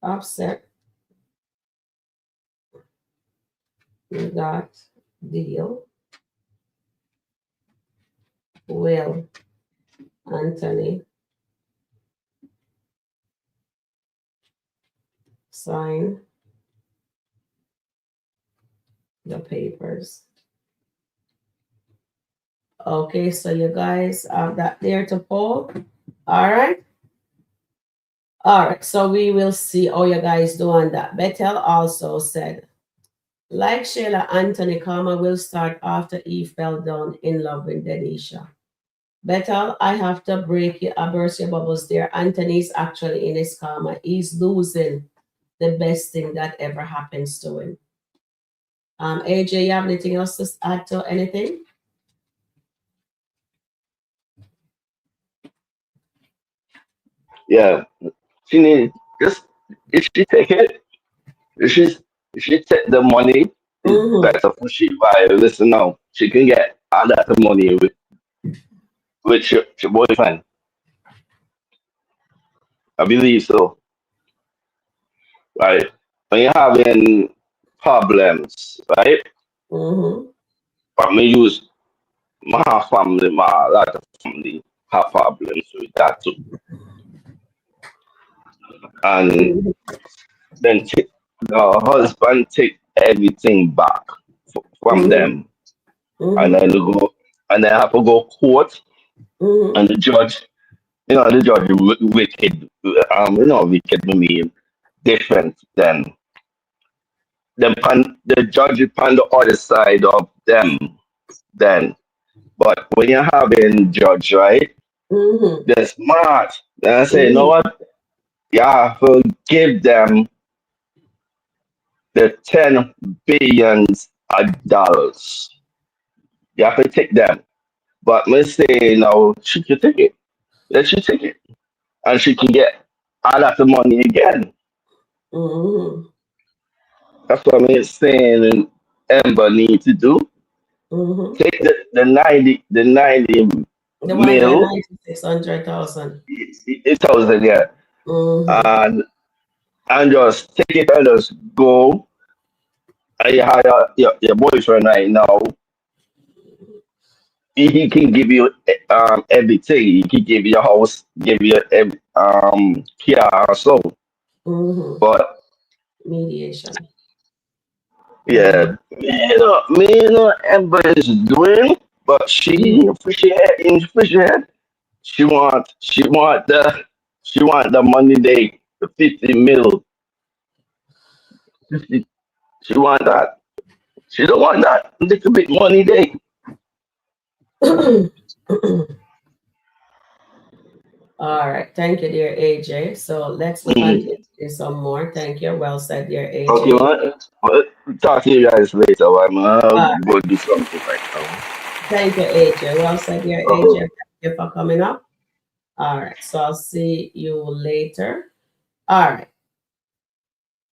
offset that deal, will Anthony sign the papers? Okay, so you guys have that there to poll. All right. All right, so we will see how you guys do on that. Bethel also said, like Shayla, Anthony Karma will start after he fell down in love with Denisha. Bethel, I have to burst your bubbles there. Anthony's actually in his karma. He's losing the best thing that ever happens to him. AJ, you have anything else to add to anything? Yeah, she need just if she take it, if she if she take the money, it's Mm-hmm. better for she buy. Listen now, she can get all that money with your boyfriend. I believe so. Right? When you're having problems, right? Mm-hmm. I mean, use my family, my lot of family have problems with that too, and Mm-hmm. then the husband take everything back from Mm-hmm. them, and Mm-hmm. then you go, and then have to go court, Mm-hmm. and the judge, the judge wicked, wicked mean different than the judge is on the other side of them then. But when you're having judge, right, Mm-hmm. they're smart. Then I say, you know Mm-hmm. what? You have to give them the 10 billions of dollars. You have to take them. But let's say now she can take it. Let she take it. And she can get all of the money again. Mm-hmm. That's what I'm saying Ember need to do. Mm-hmm. Take the 90 The mil, 196,000. 1,000, yeah. Mm-hmm. And just take it and just go. And you have your boyfriend right now. He can give you everything. He can give you a house, give you car, so. Mm-hmm. But Mediation. yeah, Mm-hmm. Amber is doing, but she appreciate. She want the money the 50 mil. 50, she want that. She don't want that little bit money they. All right. Thank you, dear AJ. So let's look on Mm. some more. Thank you. Well said, dear Okay, AJ. well, talk to you guys later. I'm Uh, go do something right now. Thank you, AJ. Well said, dear AJ. Oh, Thank you for coming up. All right. So I'll see you later. All right.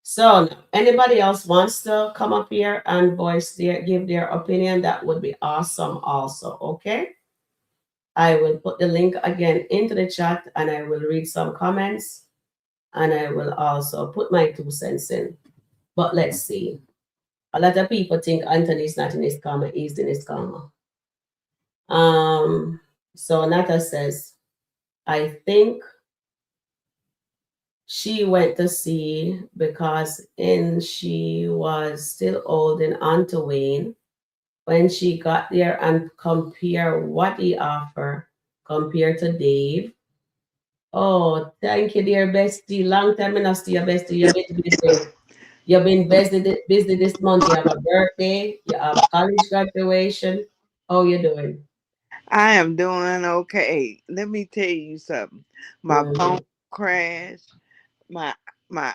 So now, anybody else wants to come up here and give their opinion, that would be awesome also. Okay. I will put the link again into the chat and I will read some comments and I will also put my 2 cents in. But let's see. A lot of people think Anthony's not in his karma, he's in his karma. So Nata says, I think she went to see because she was still holding on to Wayne when she got there and compare what he offered compared to Dave. Oh, thank you, dear bestie. Long time I not see your bestie. You've been busy. You've been busy this month. You have a birthday. You have college graduation. How you doing? I am doing okay. Let me tell you something. My Mm-hmm. phone crashed. My my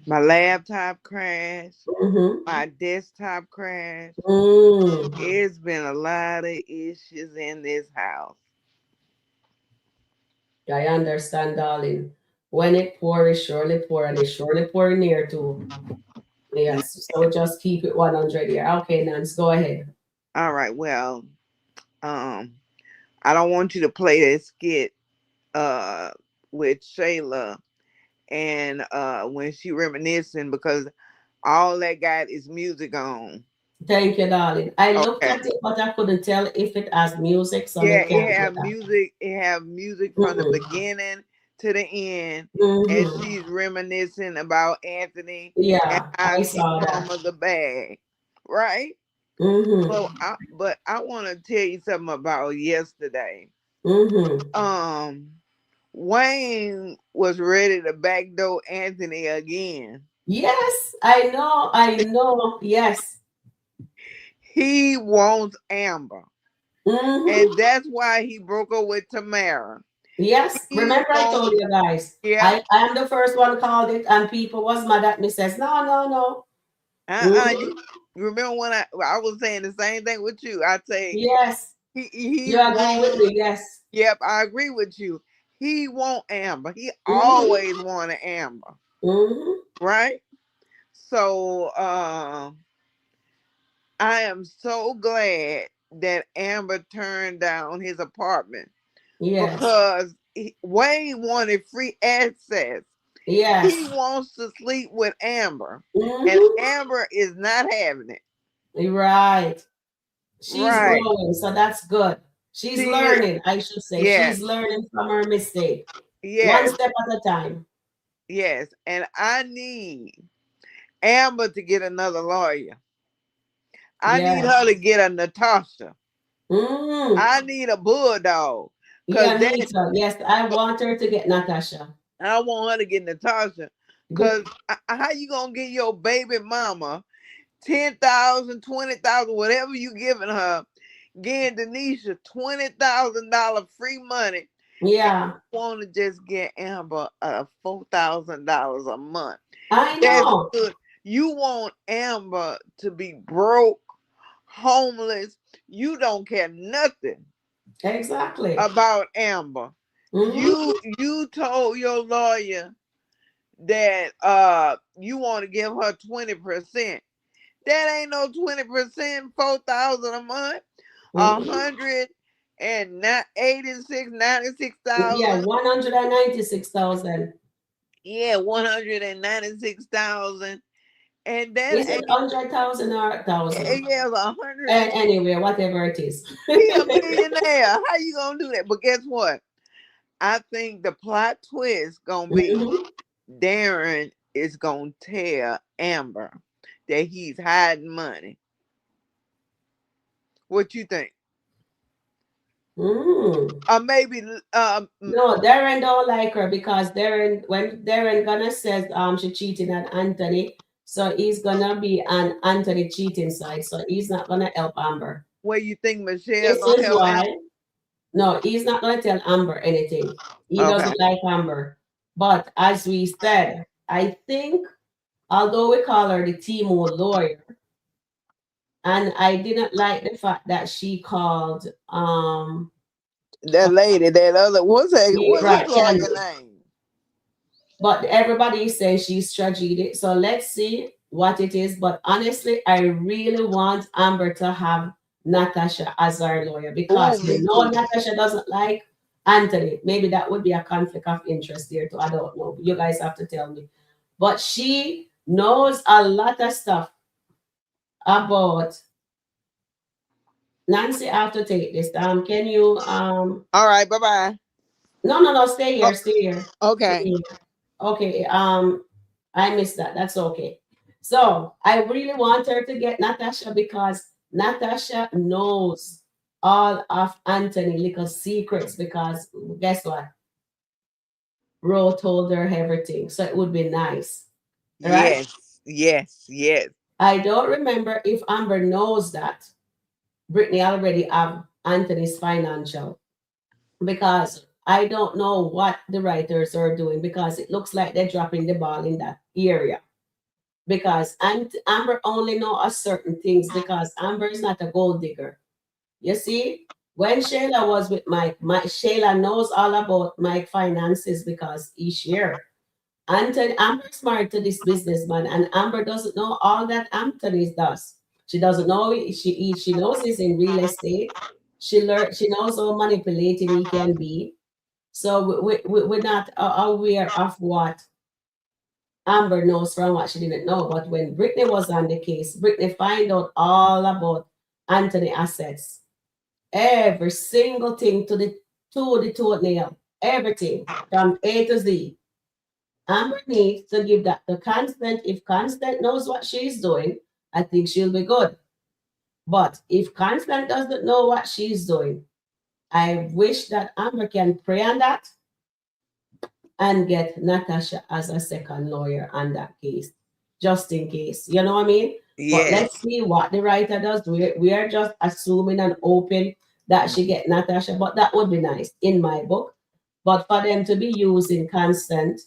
my laptop crashed. Mm-hmm. My desktop crashed. Mm. It's been a lot of issues in this house. I understand, darling. When it pour, it surely pour, and it's surely pouring near too. Yes. So just keep it 100 here. Okay, Nance, go ahead. All right. Well, um, I don't want you to play that skit uh with Shayla and when she reminiscing because all that got is music on. Thank you, darling. I looked Okay. at it, but I couldn't tell if it has music, so I Yeah, can't do that. it have music from the Mm-hmm. beginning to the end, and Mm-hmm. she's reminiscing about Anthony and Yeah, how I she saw that. mama the bag, right? Mm-hmm. But I want to tell you something about yesterday. Mm-hmm. Um, Wayne was ready to backdoor Anthony again. Yes, I know. I know. Yes. He wants Amber, and Mm-hmm. that's why he broke up with Tamara. Yes. He Remember I told wants, you guys. yeah. I am the first one called it, and people was mad at me. Says no, no, no. You, Mm-hmm. you remember when I was saying the same thing with you? I say Yes. he You agree with won't. me? Yes. Yep, I agree with you. He won't Amber. He Mm-hmm. always wanted Amber, Mm-hmm. right? So I am so glad that Amber turned down his apartment Yes. because Wayne wanted free access. He Yes. wants to sleep with Amber, and Mm-hmm. Amber is not having it. Right. She's Right. growing, so that's good. She's She, learning, I should say. yeah, She's learning from her mistake. One yes, step at a time. yes. And I need Amber to get another lawyer. I need Yes. her to get a Natasha. Mm. I need a bulldog. Cause Yeah, me that too. Yes, I want her to get Natasha. I want her to get Natasha. Cause how you gonna get your baby mama 10,000, 20,000, whatever you giving her, getting Denisha $20,000 free money, and Yeah, want to just get Amber $4,000 a month. I That's know. good. You want Amber to be broke, homeless. You don't care nothing Exactly. about Amber. Mm-hmm. You told your lawyer that you want to give her 20%. That ain't no 20%, 4,000 a month. A Mm-hmm. hundred and not 86, ninety-six Yeah, thousand. 196,000. Yeah, 196,000. And that Is it ain't 100,000 or 1,000? yeah, a hundred And and anyway, whatever it is. he a millionaire. How you gonna do that? But guess what? I think the plot twist gonna be Mm-hmm. Darren is gonna tell Amber that he's hiding money. What you think? Mm. Or maybe No, Darren don't like her because when Darren gonna says she cheating on Anthony, so he's gonna be on Anthony cheating side, so he's not gonna help Amber. What you think Michelle This gonna is tell why. Amber? No, he's not going to tell Amber anything. He Okay. doesn't like Amber. But as we said, I think, although we call her the Timo lawyer, and I didn't like the fact that she called That lady, that other, what's his right, lawyer Candy. name? But everybody says she's strategic. So let's see what it is. But honestly, I really want Amber to have Natasha as our lawyer Oh, because we me know too. Natasha doesn't like Anthony. Maybe that would be a conflict of interest there too. I don't know. You guys have to tell me. But she knows a lot of stuff about Nancy. I have to take this. Can you All right, bye bye. no, stay Oh, here, stay here. Stay okay. here. Okay, I missed that. That's okay. So I really want her to get Natasha because Natasha knows all of Anthony little secrets because guess what? Ro told her everything. So it would be nice. Right? Yes, yes, yes. I don't remember if Amber knows that Brittany already have Anthony's financial because I don't know what the writers are doing because it looks like they're dropping the ball in that area. Because Amber only know a certain things because Amber is not a gold digger. You see, when Shayla was with Mike, Shayla knows all about Mike finances because he share. Anthony, Amber's married to this businessman, and Amber doesn't know all that Anthony does. She doesn't know she knows he's in real estate. She knows how manipulating he can be. So we're not aware of what Amber knows from what she didn't know. But when Brittany was on the case, Brittany find out all about Anthony assets, every single thing to the toenail, everything from A to Z. Amber needs to give that to Constant. If Constant knows what she's doing, I think she'll be good. But if Constant doesn't know what she's doing, I wish that Amber can pray on that and get Natasha as a second lawyer on that case, just in case. You know what I mean? But let's Yes. see what the writer does. We are just assuming and hoping that she get Natasha, but that would be nice in my book. But for them to be using constant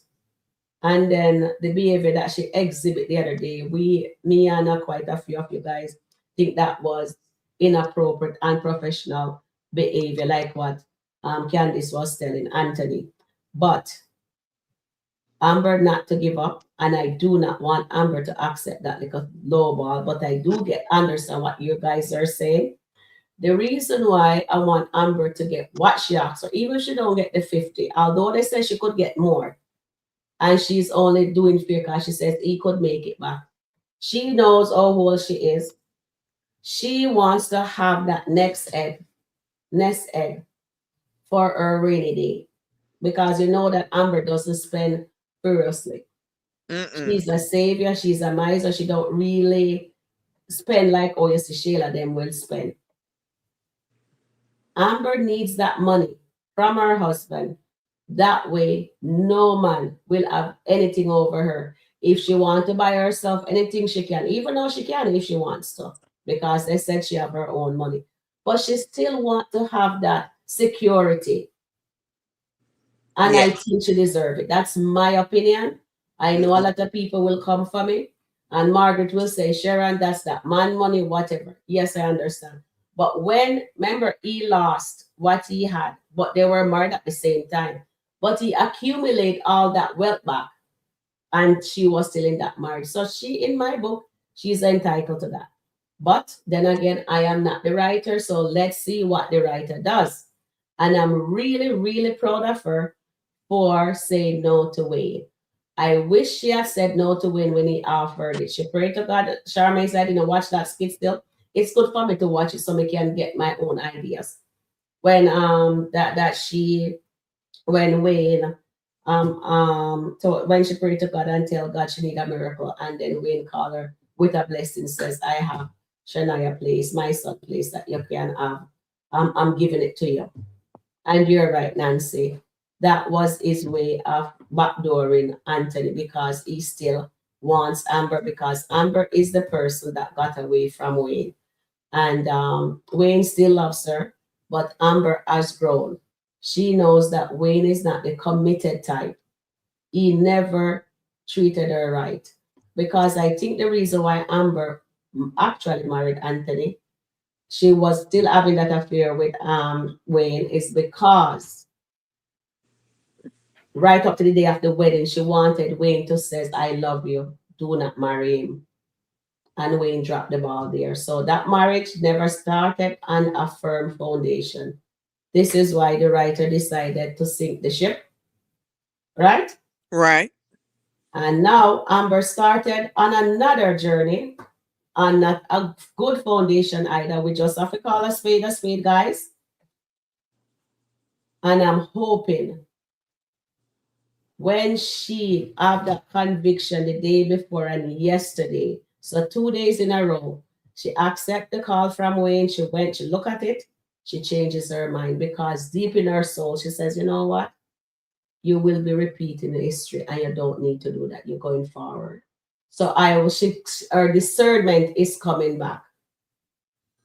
and then the behavior that she exhibit the other day, me and quite a few of you guys think that was inappropriate, unprofessional behavior, like what Candice was telling Anthony. But Amber not to give up, and I do not want Amber to accept that little low ball, but I do get understand what you guys are saying. The reason why I want Amber to get what she asked for, even if she don't get the 50, although they say she could get more, and she's only doing fair because she says he could make it back. She knows how old she is. She wants to have that nest egg for her rainy day because you know that Amber doesn't spend furiously. Mm-mm. She's a savior. She's a miser. She don't really spend like oh yes, Shayla them will spend. Amber needs that money from her husband. That way, no man will have anything over her. If she want to buy herself anything, she can. Even though she can if she wants to, because they said she have her own money. But she still want to have that security. And I Yes. think she deserve it. That's my opinion. I know a lot of people will come for me, and Margaret will say, Sharon, that's that man money, whatever. Yes, I understand. But when, remember, he lost what he had, but they were married at the same time. But he accumulated all that wealth back, and she was still in that marriage. So she, in my book, she's entitled to that. But then again, I am not the writer, so let's see what the writer does. And I'm really, really proud of her for saying no to Wayne. I wish she had said no to Wayne when he offered it. She prayed to God. Charmaine said, watch that skit still. It's good for me to watch it so I can get my own ideas. When that she when Wayne so when she prayed to God and tell God she need a miracle, and then Wayne called her with a blessing, says, I have Shania place, my son place that you can have. I'm giving it to you. And you're right, Nancy. That was his way of backdooring Anthony because he still wants Amber because Amber is the person that got away from Wayne. And Wayne still loves her, but Amber has grown. She knows that Wayne is not the committed type. He never treated her right. Because I think the reason why Amber actually married Anthony, she was still having that affair with Wayne, is because right up to the day of the wedding, she wanted Wayne to say, I love you, do not marry him. And Wayne dropped the ball there. So that marriage never started on a firm foundation. This is why the writer decided to sink the ship, right? Right. And now Amber started on another journey on not a good foundation either. We just have to call a spade, guys. And I'm hoping when she have that conviction the day before and yesterday, so 2 days in a row, she accept the call from Wayne. She went, she look at it, she changes her mind because deep in her soul, she says, you know what? You will be repeating the history and you don't need to do that. You're going forward. So her discernment is coming back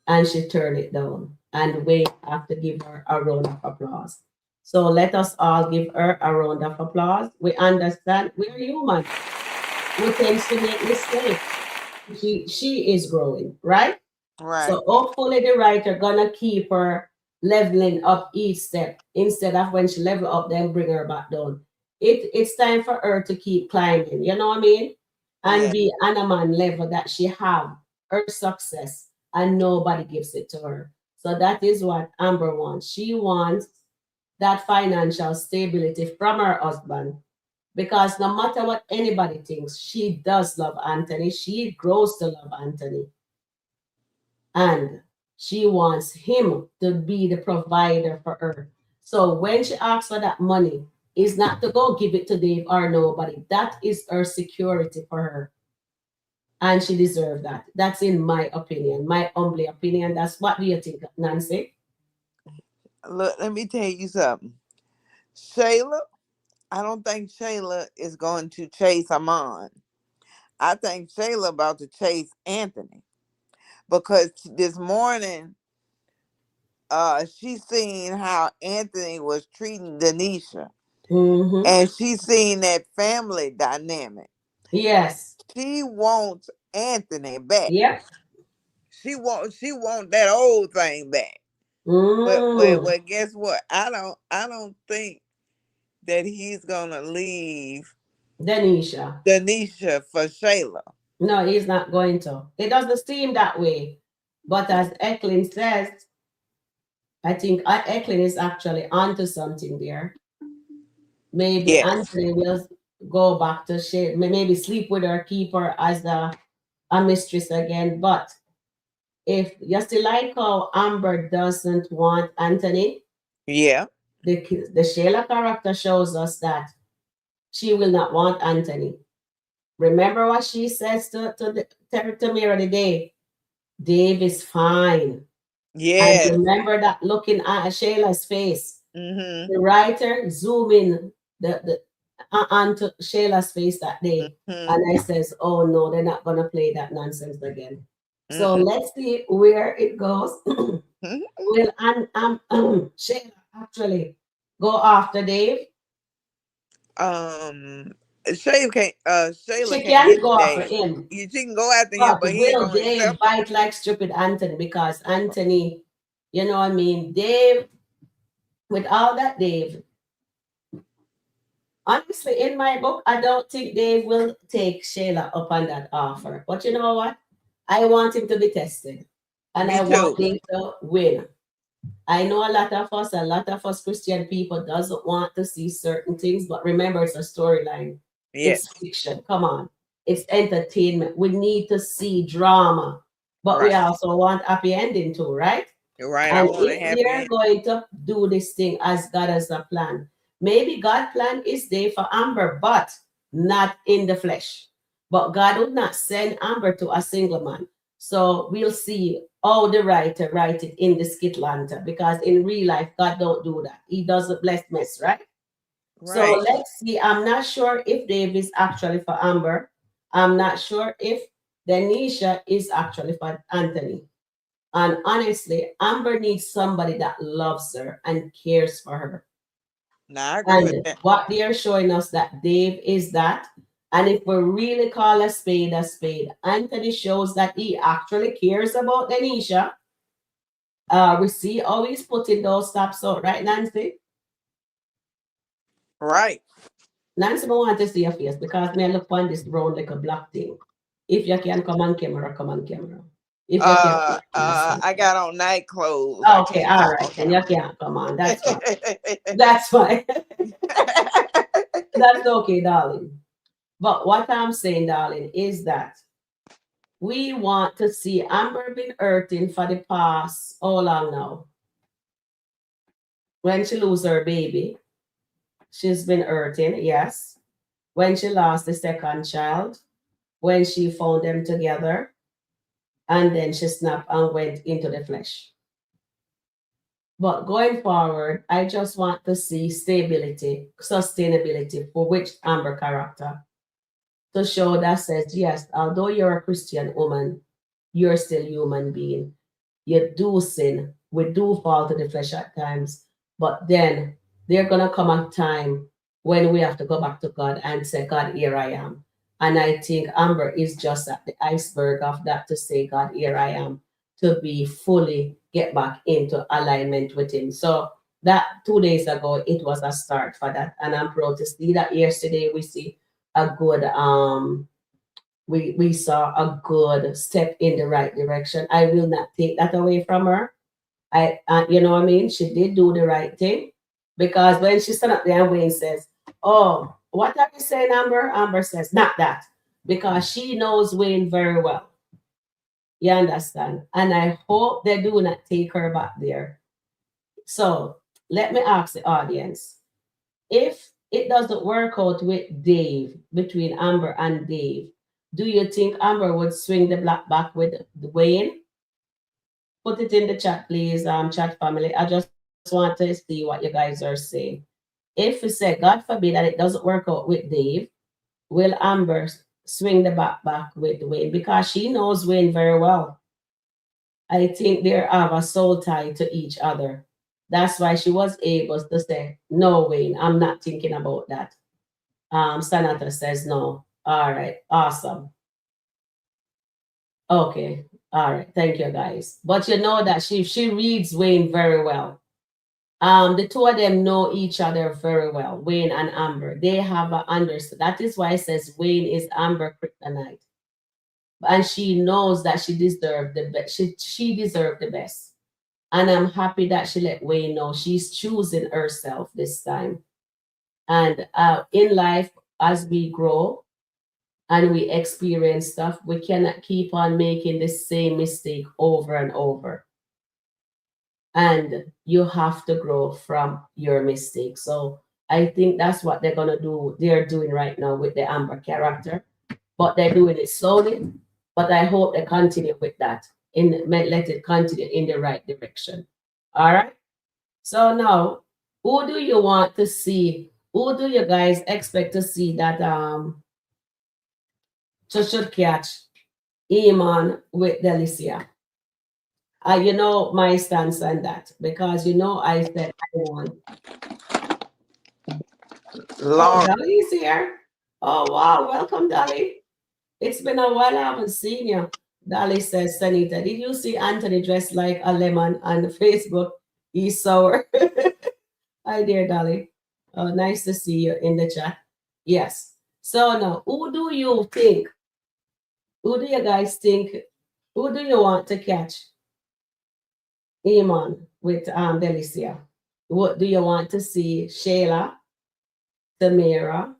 and she turned it down. And we have to give her a round of applause. So let us all give her a round of applause. We understand we're human. We tend to make mistakes. She is growing, right? Right. So hopefully the writer gonna keep her leveling up each step instead of when she level up, then bring her back down. It's time for her to keep climbing, you know what I mean? And Yeah. be on a man level that she have her success and nobody gives it to her. So that is what Amber wants. She wants that financial stability from her husband because no matter what anybody thinks, she does love Anthony. She grows to love Anthony and she wants him to be the provider for her. So when she asks for that money, is not to go give it to Dave or nobody. That is her security for her. And she deserves that. That's in my opinion, my humble opinion. That's what do you think, Nancy? Look, let me tell you something. Shayla, I don't think Shayla is going to chase Amon. I think Shayla about to chase Anthony because this morning, she seen how Anthony was treating Denisha, Mm-hmm. and she seen that family dynamic. Yes. She wants Anthony back. Yep. She want that old thing back. Mm. But guess what? I don't think that he's gonna leave Denisha. Denisha for Shayla. No, he's not going to. It doesn't seem that way. But as Eklund says, I think Eklund is actually onto something there. Maybe Yes. Anthony will go back to maybe sleep with her, keep her as a mistress again. But if you still like how Amber doesn't want Anthony, Yeah. the Shayla character shows us that she will not want Anthony. Remember what she says to Mira today? Dave is fine. And Yes. remember that looking at Shayla's face. Mhm. The writer zoom in onto Shayla's face that day. Mhm. And I says, oh no, they're not gonna play that nonsense again. So Mhm. let's see where it goes. Mhm. Will Shayla actually go after Dave? Um, Shayla She can't can get go to after Dave. him. She can go after him, But but he ain't will gonna Dave accept her. bite like stupid Anthony? Because Anthony, you know what I mean? Dave, with all that Dave, honestly, in my book, I don't think Dave will take Shayla up on that offer. But you know what? I want him to be tested. And Me I want too. Dave to win. I know a lot of us Christian people doesn't want to see certain things, but remember it's a storyline. Yes. It's fiction. Come on. It's entertainment. We need to see drama, but we Right. also want happy ending too, right? You're right. I And want a if happy they're end. going to do this thing as God has a plan, maybe God plan is there for Amber, but not in the flesh. But God would not send Amber to a single man. So we'll see how the writer write it in the SkitLanta because in real life, God don't do that. He doesn't bless mess, right? So Right. let's see. I'm not sure if Dave is actually for Amber. I'm not sure if Denisha is actually for Anthony. And honestly, Amber needs somebody that loves her and cares for her. Now I agree with And that. what they are showing us that Dave is that. And if we really call a spade, Anthony shows that he actually cares about Denisha. We see how he's putting those stops out, right, Nancy? Right. Nancy, I want to see your face because me I look on this round like a black thing. If you can come on camera, come on camera. If you can, understand. I got on night clothes. I Okay, can't all come right, on then you camera. can't come on. That's fine. That's fine. That's okay, darling. But what I'm saying, darling, is that we want to see Amber been hurting for the past, how long now? When she lose her baby, she's been hurting, yes. When she lost the second child, when she found them together, and then she snapped and went into the flesh. But going forward, I just want to see stability, sustainability for which Amber character to show that says, yes, although you're a Christian woman, you're still human being. You do sin. We do fall to the flesh at times. But then there's gonna come a time when we have to go back to God and say, God, here I am. And I think Amber is just at the iceberg of that to say, God, here I am, to be fully get back into alignment with him. So that 2 days ago, it was a start for that. And I'm proud to see that yesterday we see a good we saw a good step in the right direction. I will not take that away from her. I you know what I mean? She did do the right thing because when she stood up there and Wayne says, "Oh, what are you saying, Amber?" Amber says, "Not that," because she knows Wayne very well. You understand? And I hope they do not take her back there. So let me ask the audience: if it doesn't work out with Dave, between Amber and Dave, do you think Amber would swing the black back with Wayne? Put it in the chat, please, chat family. I just want to see what you guys are saying. If we say, God forbid, that it doesn't work out with Dave, will Amber swing the back with Wayne? Because she knows Wayne very well. I think they have a soul tie to each other. That's why she was able to say, no, Wayne, I'm not thinking about that. Senator says no. All right, awesome. Okay, all right, thank you guys. But you know that she reads Wayne very well. The two of them know each other very well, Wayne and Amber. They have a understand. That is why it says Wayne is Amber kryptonite, and she knows that she deserved the best. She deserved the best, and I'm happy that she let Wayne know she's choosing herself this time. And in life, as we grow, and we experience stuff, we cannot keep on making the same mistake over and over. And you have to grow from your mistakes. So I think that's what they're gonna do. They're doing right now with the Amber character, but they're doing it slowly. But I hope they continue with that. Let it continue in the right direction. All right. So now, who do you want to see? Who do you guys expect to see that should catch Iman with Delicia? You know my stance on that because you know I said I want. Oh, Lauren. Dolly is here. Oh wow, welcome, Dolly. It's been a while I haven't seen you. Dolly says, Sanita, did you see Anthony dressed like a lemon on Facebook? He's sour. Hi there, Dolly. Oh, nice to see you in the chat. Yes. So now, who do you think? Who do you guys think? Who do you want to catch Iman with Delicia? What do you want to see? Shayla, Samira,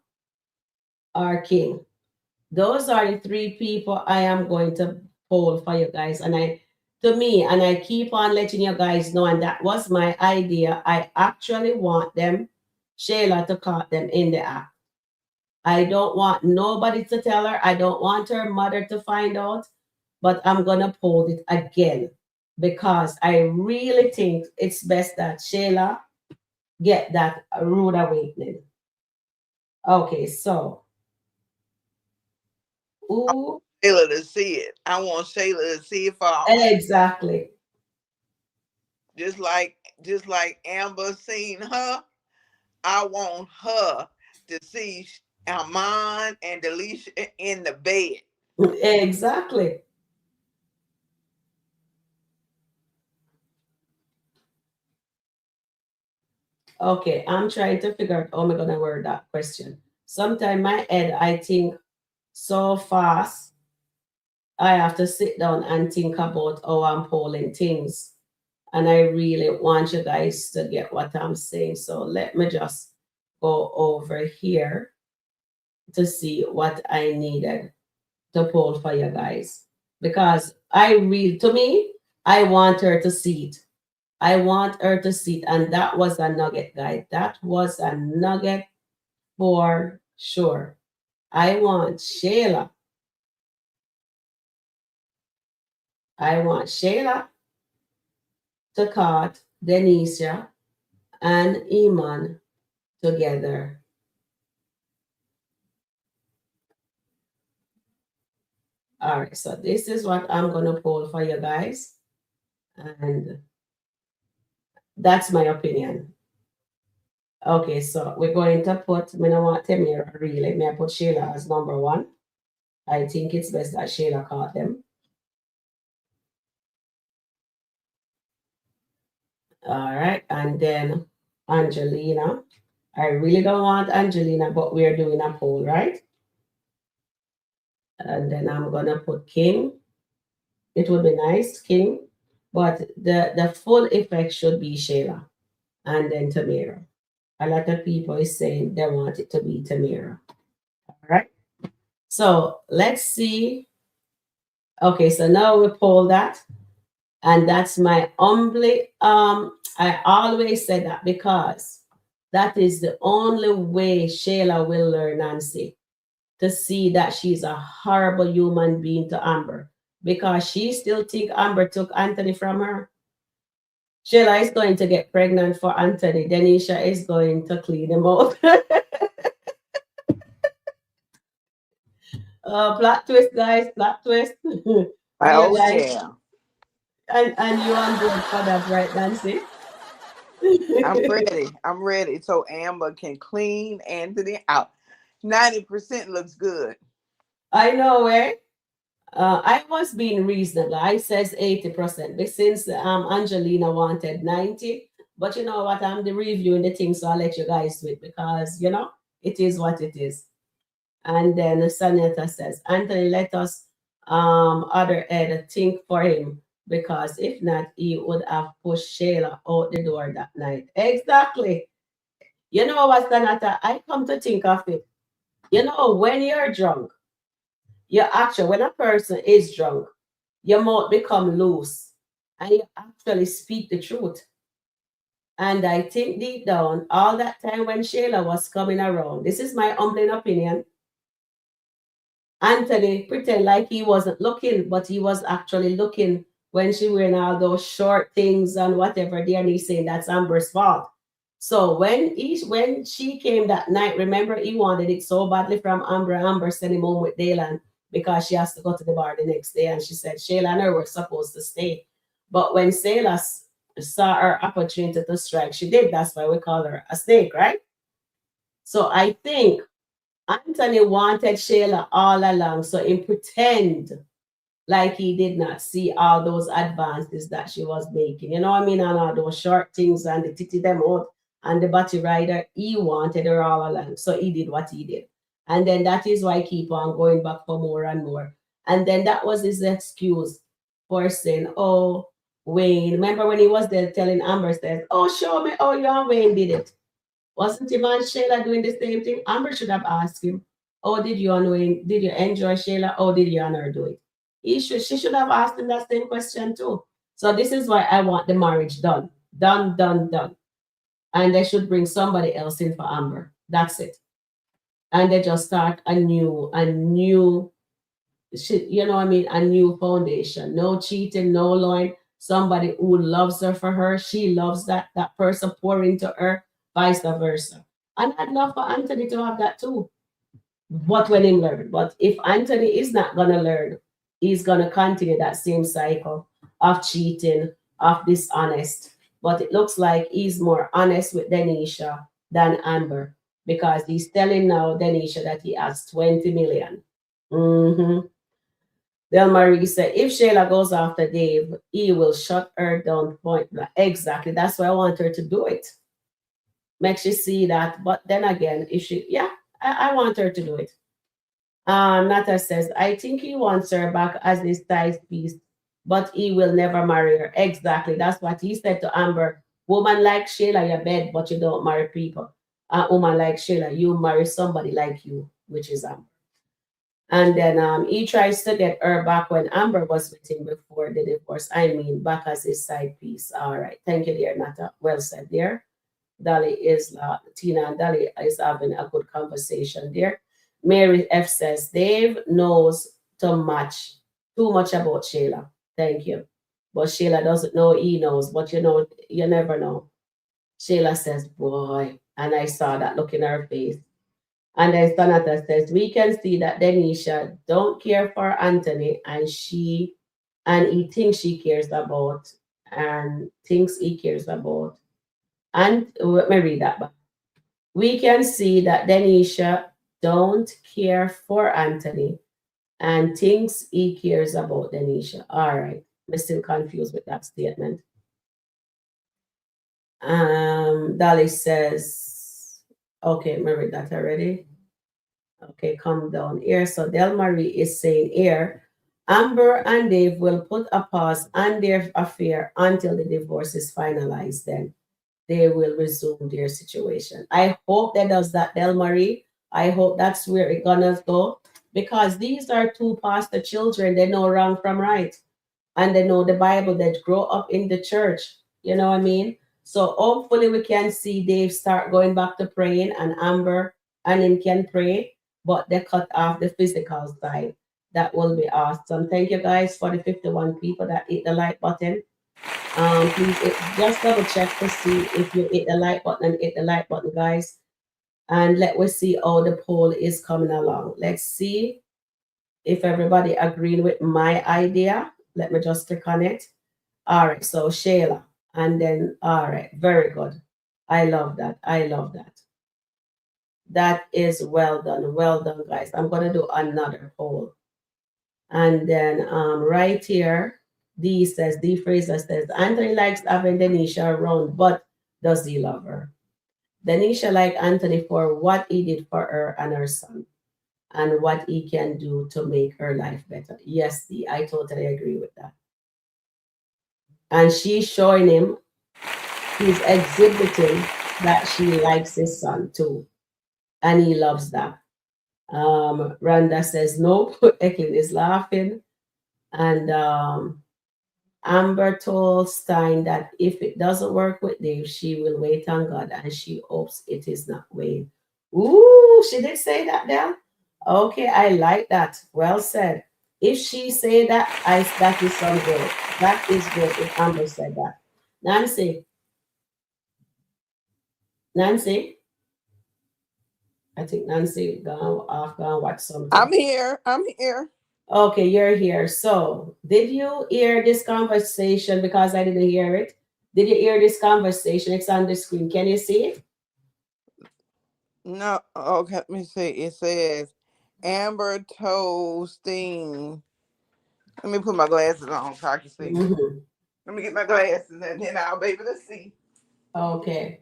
or King? Those are the three people I am going to poll for you guys. And I keep on letting you guys know, and that was my idea. I actually want them, Shayla, to caught them in the act. I don't want nobody to tell her. I don't want her mother to find out, but I'm gonna poll it again because I really think it's best that Shayla get that rude awakening. Okay, so I who want Shayla to see it. I want Shayla to see it for her own. exactly? just like Amber seen her. I want her to see Armand and Delisha in the bed. Exactly. Okay, I'm trying to figure out how I'm gonna word that question. Sometimes my head, I think so fast, I have to sit down and think about how I'm polling things. And I really want you guys to get what I'm saying. So let me just go over here to see what I needed to poll for you guys. Because I really, to me, I want her to see it. I want her to see it. And that was a nugget, guys. That was a nugget for sure. I want Shayla. I want Shayla to caught Denisha and Iman together. All right, so this is what I'm gonna poll for you guys, and that's my opinion. Okay, so we're going to put. I don't want Temira really. May I put Shayla as number one? I think it's best that Shayla caught them. All right, and then Angelina. I really don't want Angelina, but we're doing a poll, right? And then I'm gonna put King. It would be nice, King, but the full effect should be Shayla and then Tamira. A lot of people is saying they want it to be Tamira. All right. So let's see. Okay, so now we poll that, and that's my humbly. I always say that because that is the only way Shayla will learn Nancy, to see that she's a horrible human being to Amber, because she still think Amber took Anthony from her. Shayla is going to get pregnant for Anthony. Denisha is going to clean him out. Plot twist, guys. Plot twist. Are you Oh guys yeah. and you on board for that, right, Nancy? I'm ready. I'm ready. So Amber can clean Anthony out. 90% looks good. I know, eh? I was being reasonable. I says 80%. But since Angelina wanted 90, but you know what? I'm the reviewing the thing, so I'll let you guys do it because it is what it is. And then Sanetta says, Anthony, let us other Ed think for him, because if not, he would have pushed Shayla out the door that night. Exactly. You know what, Sanetta? I come to think of it. When you're drunk, when a person is drunk, your mouth become loose and you actually speak the truth. And I think deep down, all that time when Shayla was coming around, this is my humbling opinion, Anthony pretend like he wasn't looking, but he was actually looking when she wearing all those short things and whatever. There, and he's saying that's Amber's fault. So when she came that night, remember he wanted it so badly from Amber. Amber sent him home with Daylan because she has to go to the bar the next day, and she said Shayla and her were supposed to stay. But when Sayla saw her opportunity to strike, she did. That's why we call her a snake, right? So I think Anthony wanted Shayla all along, so he pretend like he did not see all those advances that she was making. You know what I mean? And all those short things and the titty them out and the body rider. He wanted her all along, so he did what he did. And then that is why he keep on going back for more and more. And then that was his excuse for saying, "Oh, Wayne." Remember when he was there telling Amber, says, "Oh, show me how you and Wayne did it." Wasn't him and Shayla doing the same thing? Amber should have asked him, "Oh, did you and Wayne, did you enjoy Shayla? Oh, did you and her do it?" She should have asked him that same question too. So this is why I want the marriage done. Done, done, done. And they should bring somebody else in for Amber. That's it. And they just start a new shit, you know what I mean? A new foundation. No cheating, no lying. Somebody who loves her for her. She loves that person pour into her, vice versa. And I'd love for Anthony to have that too. But when he learn. But if Anthony is not gonna learn, he's gonna continue that same cycle of cheating, of dishonest. but it looks like he's more honest with Denisha than Amber because he's telling now Denisha that he has 20 million. Mm-hmm. Del Marie said, if Shayla goes after Dave, he will shut her down point blank. Exactly. That's why I want her to do it. Make she see that. But then again, if she, yeah, I want her to do it. Nata says, I think he wants her back as his side piece, but he will never marry her. Exactly. That's what he said to Amber. Woman like Shayla, you bed, but you don't marry people. A woman like Shayla, you marry somebody like you, which is Amber. And then he tries to get her back when Amber was with him before the divorce. I mean, back as his side piece. All right. Thank you, dear Nata. Well said there. Dolly is Tina and Dolly is having a good conversation there. Mary F says Dave knows too much about Shayla. Thank you. But Shayla doesn't know he knows, but you know, you never know. Shayla says, boy, and I saw that look in her face. And then Sonata says, we can see that Denisha don't care for Anthony and he thinks she cares about and thinks he cares about. And let me read that back. We can see that Denisha don't care for Anthony and thinks he cares about Denisha. All right. I'm still confused with that statement. Dolly says, okay, I read that already. Okay, come down here. So Del Marie is saying here, Amber and Dave will put a pause on their affair until the divorce is finalized. Then they will resume their situation. I hope that does that, Del Marie. I hope that's where it gonna go because these are two pastor children. They know wrong from right, and they know the Bible. They grow up in the church. You know what I mean? So hopefully we can see Dave start going back to praying, and Amber and him can pray, but they cut off the physical side. That will be awesome. Thank you guys for the 51 people that hit the like button. Please just double check to see if you hit the like button and hit the like button, guys. And let us see how the poll is coming along. Let's see if everybody agreeing with my idea. Let me just click on it. All right, so Shayla. And then, all right, very good. I love that. I love that. That is well done. Well done, guys. I'm going to do another poll. And then right here, D Fraser says, Anthony likes having Denisha around, but does he love her? Denisha like Anthony for what he did for her and her son and what he can do to make her life better. Yes, D, I totally agree with that. And she's showing him, he's exhibiting that she likes his son too. And he loves that. Randa says, nope. Ekin is laughing. And Amber told Stein that if it doesn't work with Dave, she will wait on God and she hopes it is not Wayne. Ooh, she did say that then. Okay, I like that. Well said. If she say that, that is some good. That is good if Amber said that. Nancy, Nancy, I think Nancy gone off, gone watch something. I'm here. I'm here. Okay, you're here. So, did you hear this conversation? Because I didn't hear it. Did you hear this conversation? It's on the screen. Can you see it? No, okay, let me see. It says Amber told Steen. Let me put my glasses on so I can see. Mhm. Let me get my glasses and then I'll be able to see. Okay.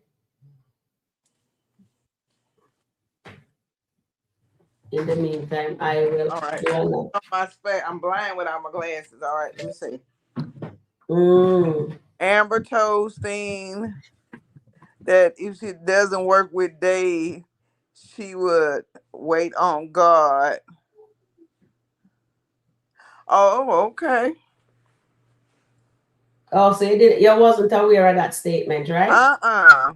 In the meantime, I will All right. do another. I'm blind without my glasses. All right, let me see. Mm. Amber told Steen that if she doesn't work with Dave, she would wait on God. Oh, okay. Oh, so you wasn't aware of that statement, right? Uh-uh.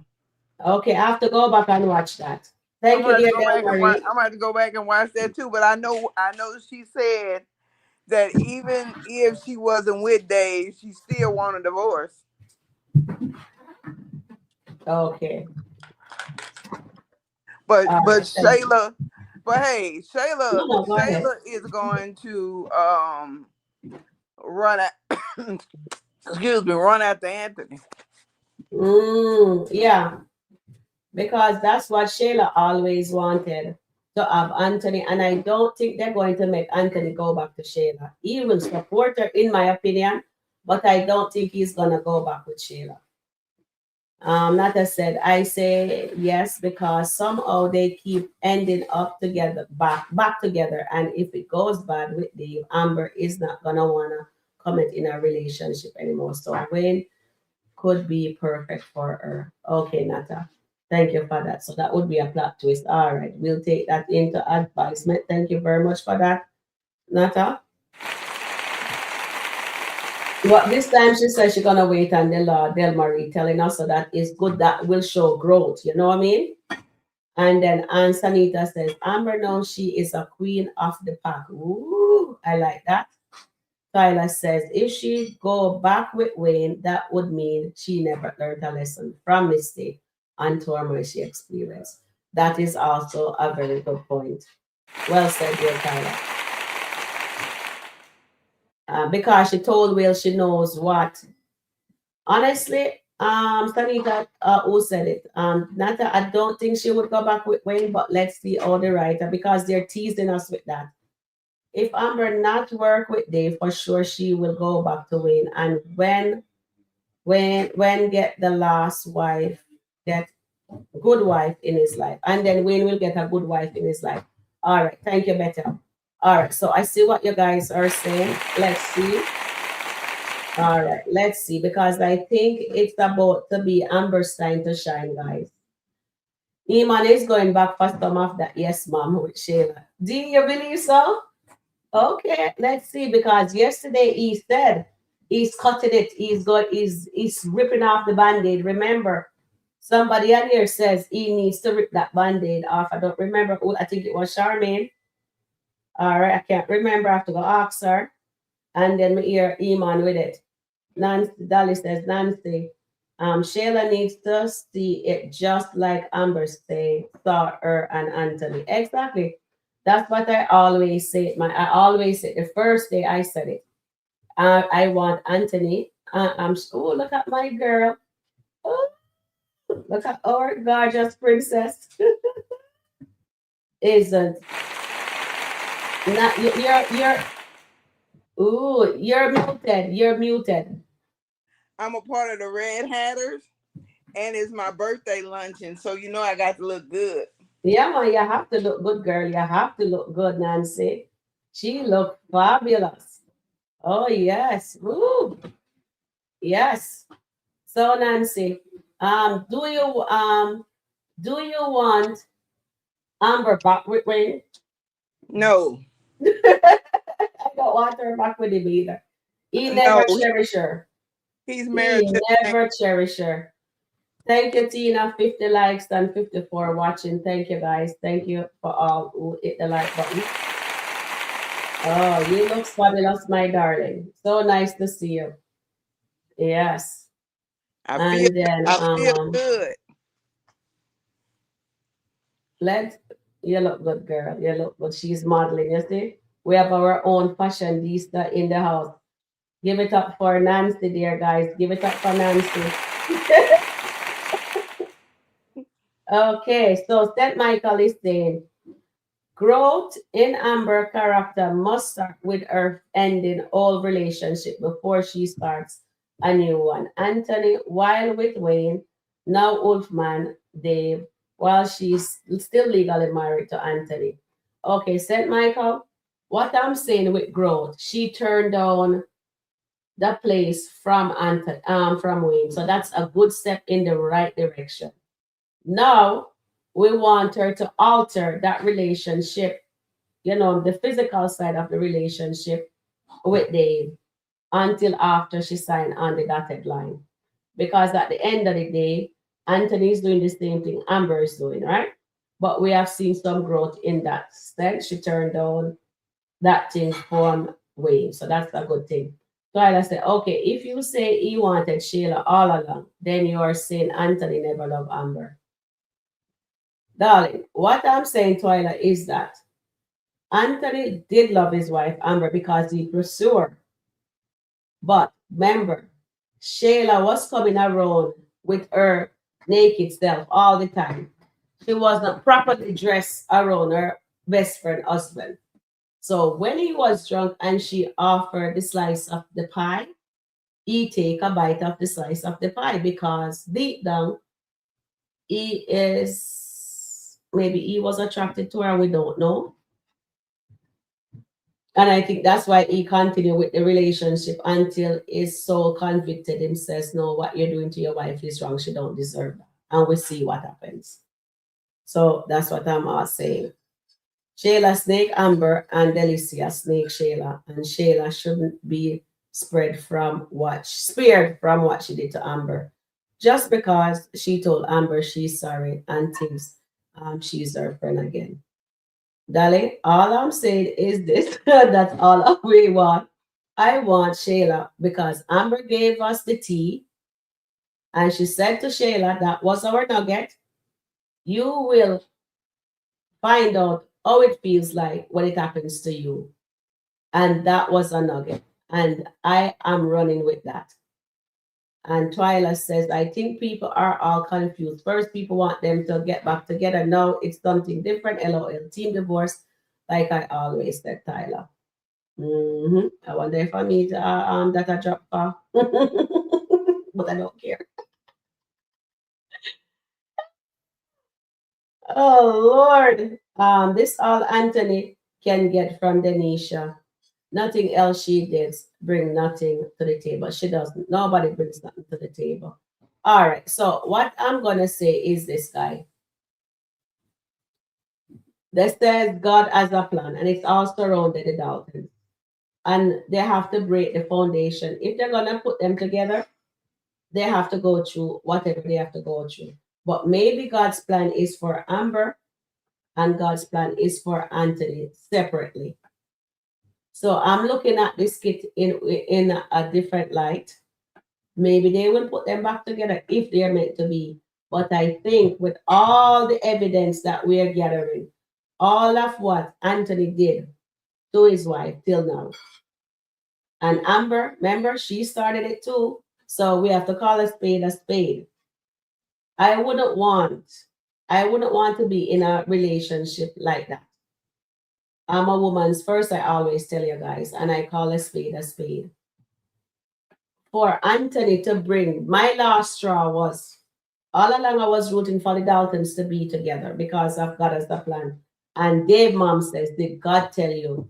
Okay, I have to go back and watch that. I'm Thank gonna you, have to dear go Del back and watch. Marie. I'm gonna have to go back and watch that too. But I know she said that even if she wasn't with Dave, she still want a divorce. Okay. But All but right, thank you. Shayla, but hey, No, no, go ahead. Shayla is going to run at excuse me, run after Anthony. Yeah, because that's what Shayla always wanted to have Anthony, and I don't think they're going to make Anthony go back to Shayla. He will support her, in my opinion, but I don't think he's gonna go back with Shayla. Like I said, I say yes because somehow they keep ending up together, back together, and if it goes bad with Dave, Amber is not gonna wanna commit in a relationship anymore. So Wayne could be perfect for her. Okay, Nata. Thank you for that. So that would be a plot twist. All right, we'll take that into advisement. Thank you very much for that, Nata. But this time she said she's gonna wait until Del Marie telling us, so that is good. That will show growth. You know what I mean? And then Aunt Sanita says, Amber knows she is a queen of the pack. Ooh, I like that. Tyler says, if she go back with Wayne, that would mean she never learned a lesson from mistake and trauma she experienced. That is also a very good point. Well said, dear Tyler. Because she told Will she knows what. Honestly, Sanita, who said it? Nata, I don't think she would go back with Wayne, but let's see all the writer because they're teasing us with that. If Amber not work with Dave, for sure she will go back to Wayne. And when get the last wife, get good wife in his life, and then Wayne will get a good wife in his life. All right, thank you, Better. All right, so I see what you guys are saying. Let's see. All right, let's see, because I think it's about to be Amber's time to shine, guys. Iman is going back for some of that. Yes, mom, with Shayla. Do you believe so? Okay, let's see, because yesterday he said he's cutting it, he's ripping off the band-aid. Remember, somebody on here says he needs to rip that band-aid off. I don't remember who, I think it was Charmaine. All right, I can't remember. I have to go ask her. And then we hear Iman with it. Nancy Dolly says, Nancy, Shayla needs to see it just like Amber say, saw her and Anthony. Exactly. That's what I always say. I always say the first day I said it. I want Anthony. Oh, look at my girl. Oh, look at our gorgeous princess. Isn't not you're ooh, you're muted. You're muted. I'm a part of the Red Hatters, and it's my birthday luncheon, so you know I got to look good. Yeah, man, you have to look good, girl. You have to look good, Nancy. She looked fabulous. Oh yes. Woo. Yes. So Nancy, do you want Amber back with Wayne? No, I don't want her back with him either. He no, never cherish her. he's married He to the man. never cherish her. Thank you, Tina. 50 likes and 54 watching. Thank you, guys. Thank you for all who hit the like button. Oh, you look fabulous, my darling. So nice to see you. Yes. I feel, And then I feel good. let you look good, girl. You look good. She's modeling, you see. We have our own fashionista in the house. Give it up for Nancy, dear guys. Give it up for Nancy. Okay, so St. Michael is saying growth in Amber character must start with her ending all relationship before she starts a new one. Anthony, while with Wayne, now Wolfman, Dave, while she's still legally married to Anthony. Okay, St. Michael, what I'm saying with growth, she turned down the place from Anthony, from Wayne. So that's a good step in the right direction. Now we want her to alter that relationship, the physical side of the relationship with Dave until after she signed on the dotted line. Because at the end of the day, Anthony is doing the same thing Amber is doing, right? But we have seen some growth in that sense. She turned down that thing from Wayne. So that's a good thing. So I said, okay, if you say he wanted Shayla all along, then you are saying Anthony never loved Amber. Darling, what I'm saying, Twyla, is that Anthony did love his wife, Amber, because he pursued her. But remember, Shayla was coming around with her naked self all the time. She wasn't properly dressed around her best friend husband. So when he was drunk and she offered the slice of the pie, he take a bite of the slice of the pie because deep down he is, maybe he was attracted to her, we don't know. And I think that's why he continued with the relationship until his soul convicted him, says, no, what you're doing to your wife is wrong. She don't deserve that. And we see what happens. So that's what I'm all saying. Shayla snake Amber and Delicia snake Shayla. And Shayla shouldn't be spared from what she did to Amber. Just because she told Amber she's sorry and thinks she's her friend again. Darling, all I'm saying is this. That's all we want. I want Shayla because Amber gave us the tea and she said to Shayla, that was our nugget. You will find out how it feels like when it happens to you. And that was a nugget. And I am running with that. And Twyla says, I think people are all confused. First, people want them to get back together. Now it's something different. LOL. Team divorce, like I always said, Tyler. I wonder if I need that I drop off. But I don't care. Oh Lord. This all Anthony can get from Denisha. Nothing else she did bring nothing to the table. She doesn't. Nobody brings nothing to the table. All right. So what I'm gonna say is this, guy. This says God has a plan, and it's all surrounded the Daltons. And they have to break the foundation. If they're gonna put them together, they have to go through whatever they have to go through. But maybe God's plan is for Amber and God's plan is for Anthony separately. So I'm looking at this skit in a different light. Maybe they will put them back together if they're meant to be. But I think with all the evidence that we are gathering, all of what Anthony did to his wife till now, and Amber, remember, she started it too. So we have to call a spade a spade. I wouldn't want, I wouldn't want to be in a relationship like that. I'm a woman's first, I always tell you guys, and I call a spade a spade. For Anthony to bring, my last straw was, all along I was rooting for the Daltons to be together because of God as the plan. And Dave mom says, did God tell you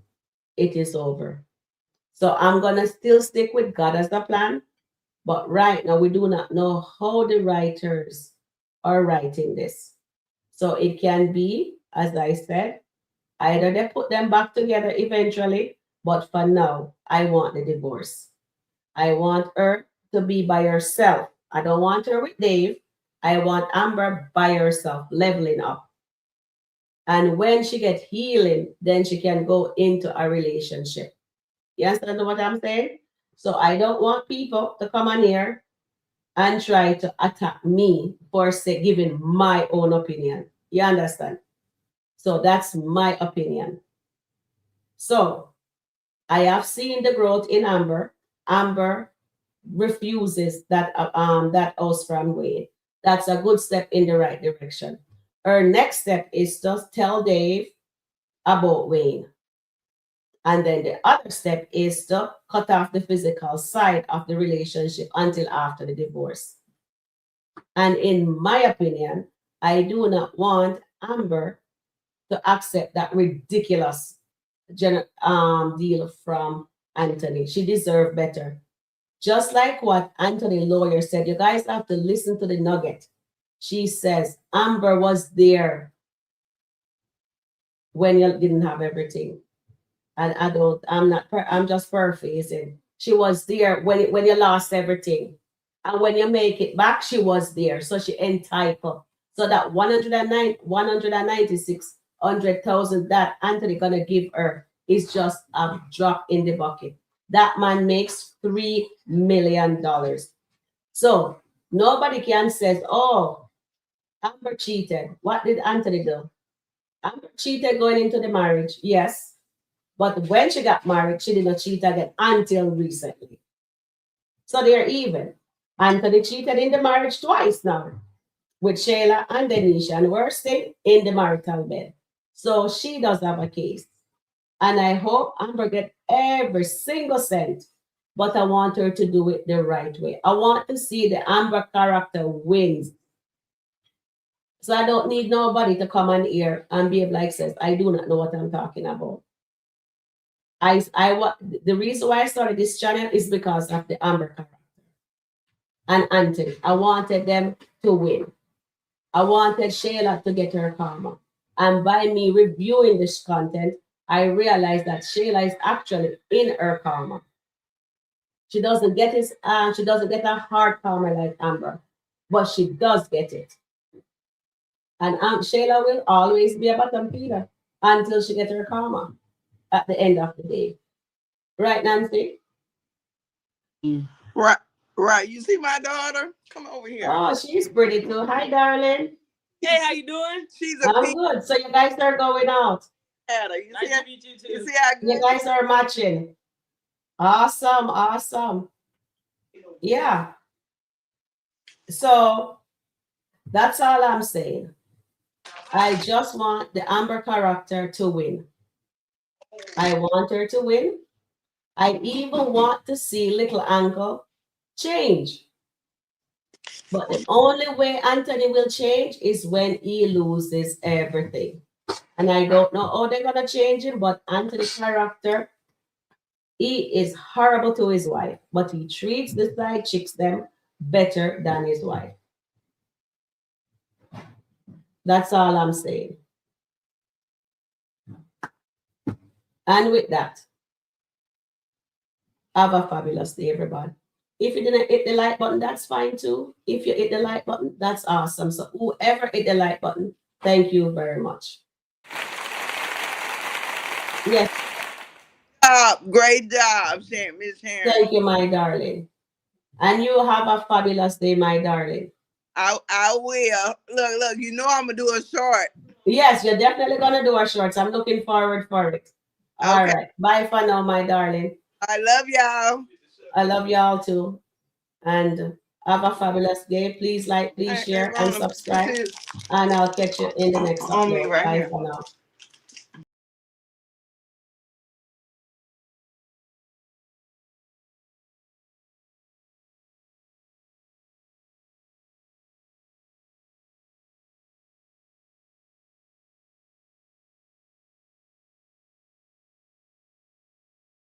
it is over? So I'm going to still stick with God as the plan. But right now, we do not know how the writers are writing this. So it can be, as I said, either they put them back together eventually, but for now, I want the divorce. I want her to be by herself. I don't want her with Dave. I want Amber by herself, leveling up. And when she gets healing, then she can go into a relationship. You understand what I'm saying? So I don't want people to come on here and try to attack me for giving my own opinion. You understand? So that's my opinion. So I have seen the growth in Amber. Amber refuses that house from Wayne. That's a good step in the right direction. Her next step is to tell Dave about Wayne. And then the other step is to cut off the physical side of the relationship until after the divorce. And in my opinion, I do not want Amber to accept that ridiculous deal from Anthony. She deserved better. Just like what Anthony lawyer said, you guys have to listen to the nugget. She says Amber was there when you didn't have everything. And I'm just paraphrasing. She was there when you lost everything. And when you make it back, she was there. So she entitled. So that 196,000 that Anthony gonna give her is just a drop in the bucket. That man makes $3 million. So nobody can say, oh, Amber cheated. What did Anthony do? Amber cheated going into the marriage, yes. But when she got married, she did not cheat again until recently. So they're even. Anthony cheated in the marriage twice now with Shayla and Denisha, and we're still in the marital bed. So she does have a case. And I hope Amber get every single cent, but I want her to do it the right way. I want to see the Amber character wins. So I don't need nobody to come on here and be like says, I do not know what I'm talking about. The reason why I started this channel is because of the Amber character and Anthony. I wanted them to win. I wanted Shayla to get her karma. And by me reviewing this content, I realized that Shayla is actually in her karma. She doesn't get she doesn't get a hard karma like Amber, but she does get it. And Shayla will always be a bottom feeder until she gets her karma at the end of the day. Right, Nancy? Right, right. You see my daughter? Come over here. Oh, she's pretty too. Hi, darling. Hey, how you doing? She's a I'm good. So you guys are going out. You Nice to meet you too. You see how good You guys are matching. Awesome, awesome. Yeah. So that's all I'm saying. I just want the Amber character to win. I want her to win. I even want to see little uncle change. But the only way Anthony will change is when he loses everything. And I don't know how they're going to change him, but Anthony's character, he is horrible to his wife, but he treats the side chicks them better than his wife. That's all I'm saying. And with that, have a fabulous day, everybody. If you didn't hit the like button, that's fine too. If you hit the like button, that's awesome. So whoever hit the like button, thank you very much. Yes. Great job, Miss Sharon. Thank you, my darling. And you have a fabulous day, my darling. I will. Look, you know I'm gonna do a short. Yes, you're definitely gonna do a short. So I'm looking forward for it. All right. Bye for now, my darling. I love y'all. I love y'all too. And have a fabulous day. Please like, please share, and subscribe. And I'll catch you in the next upload. Bye for now.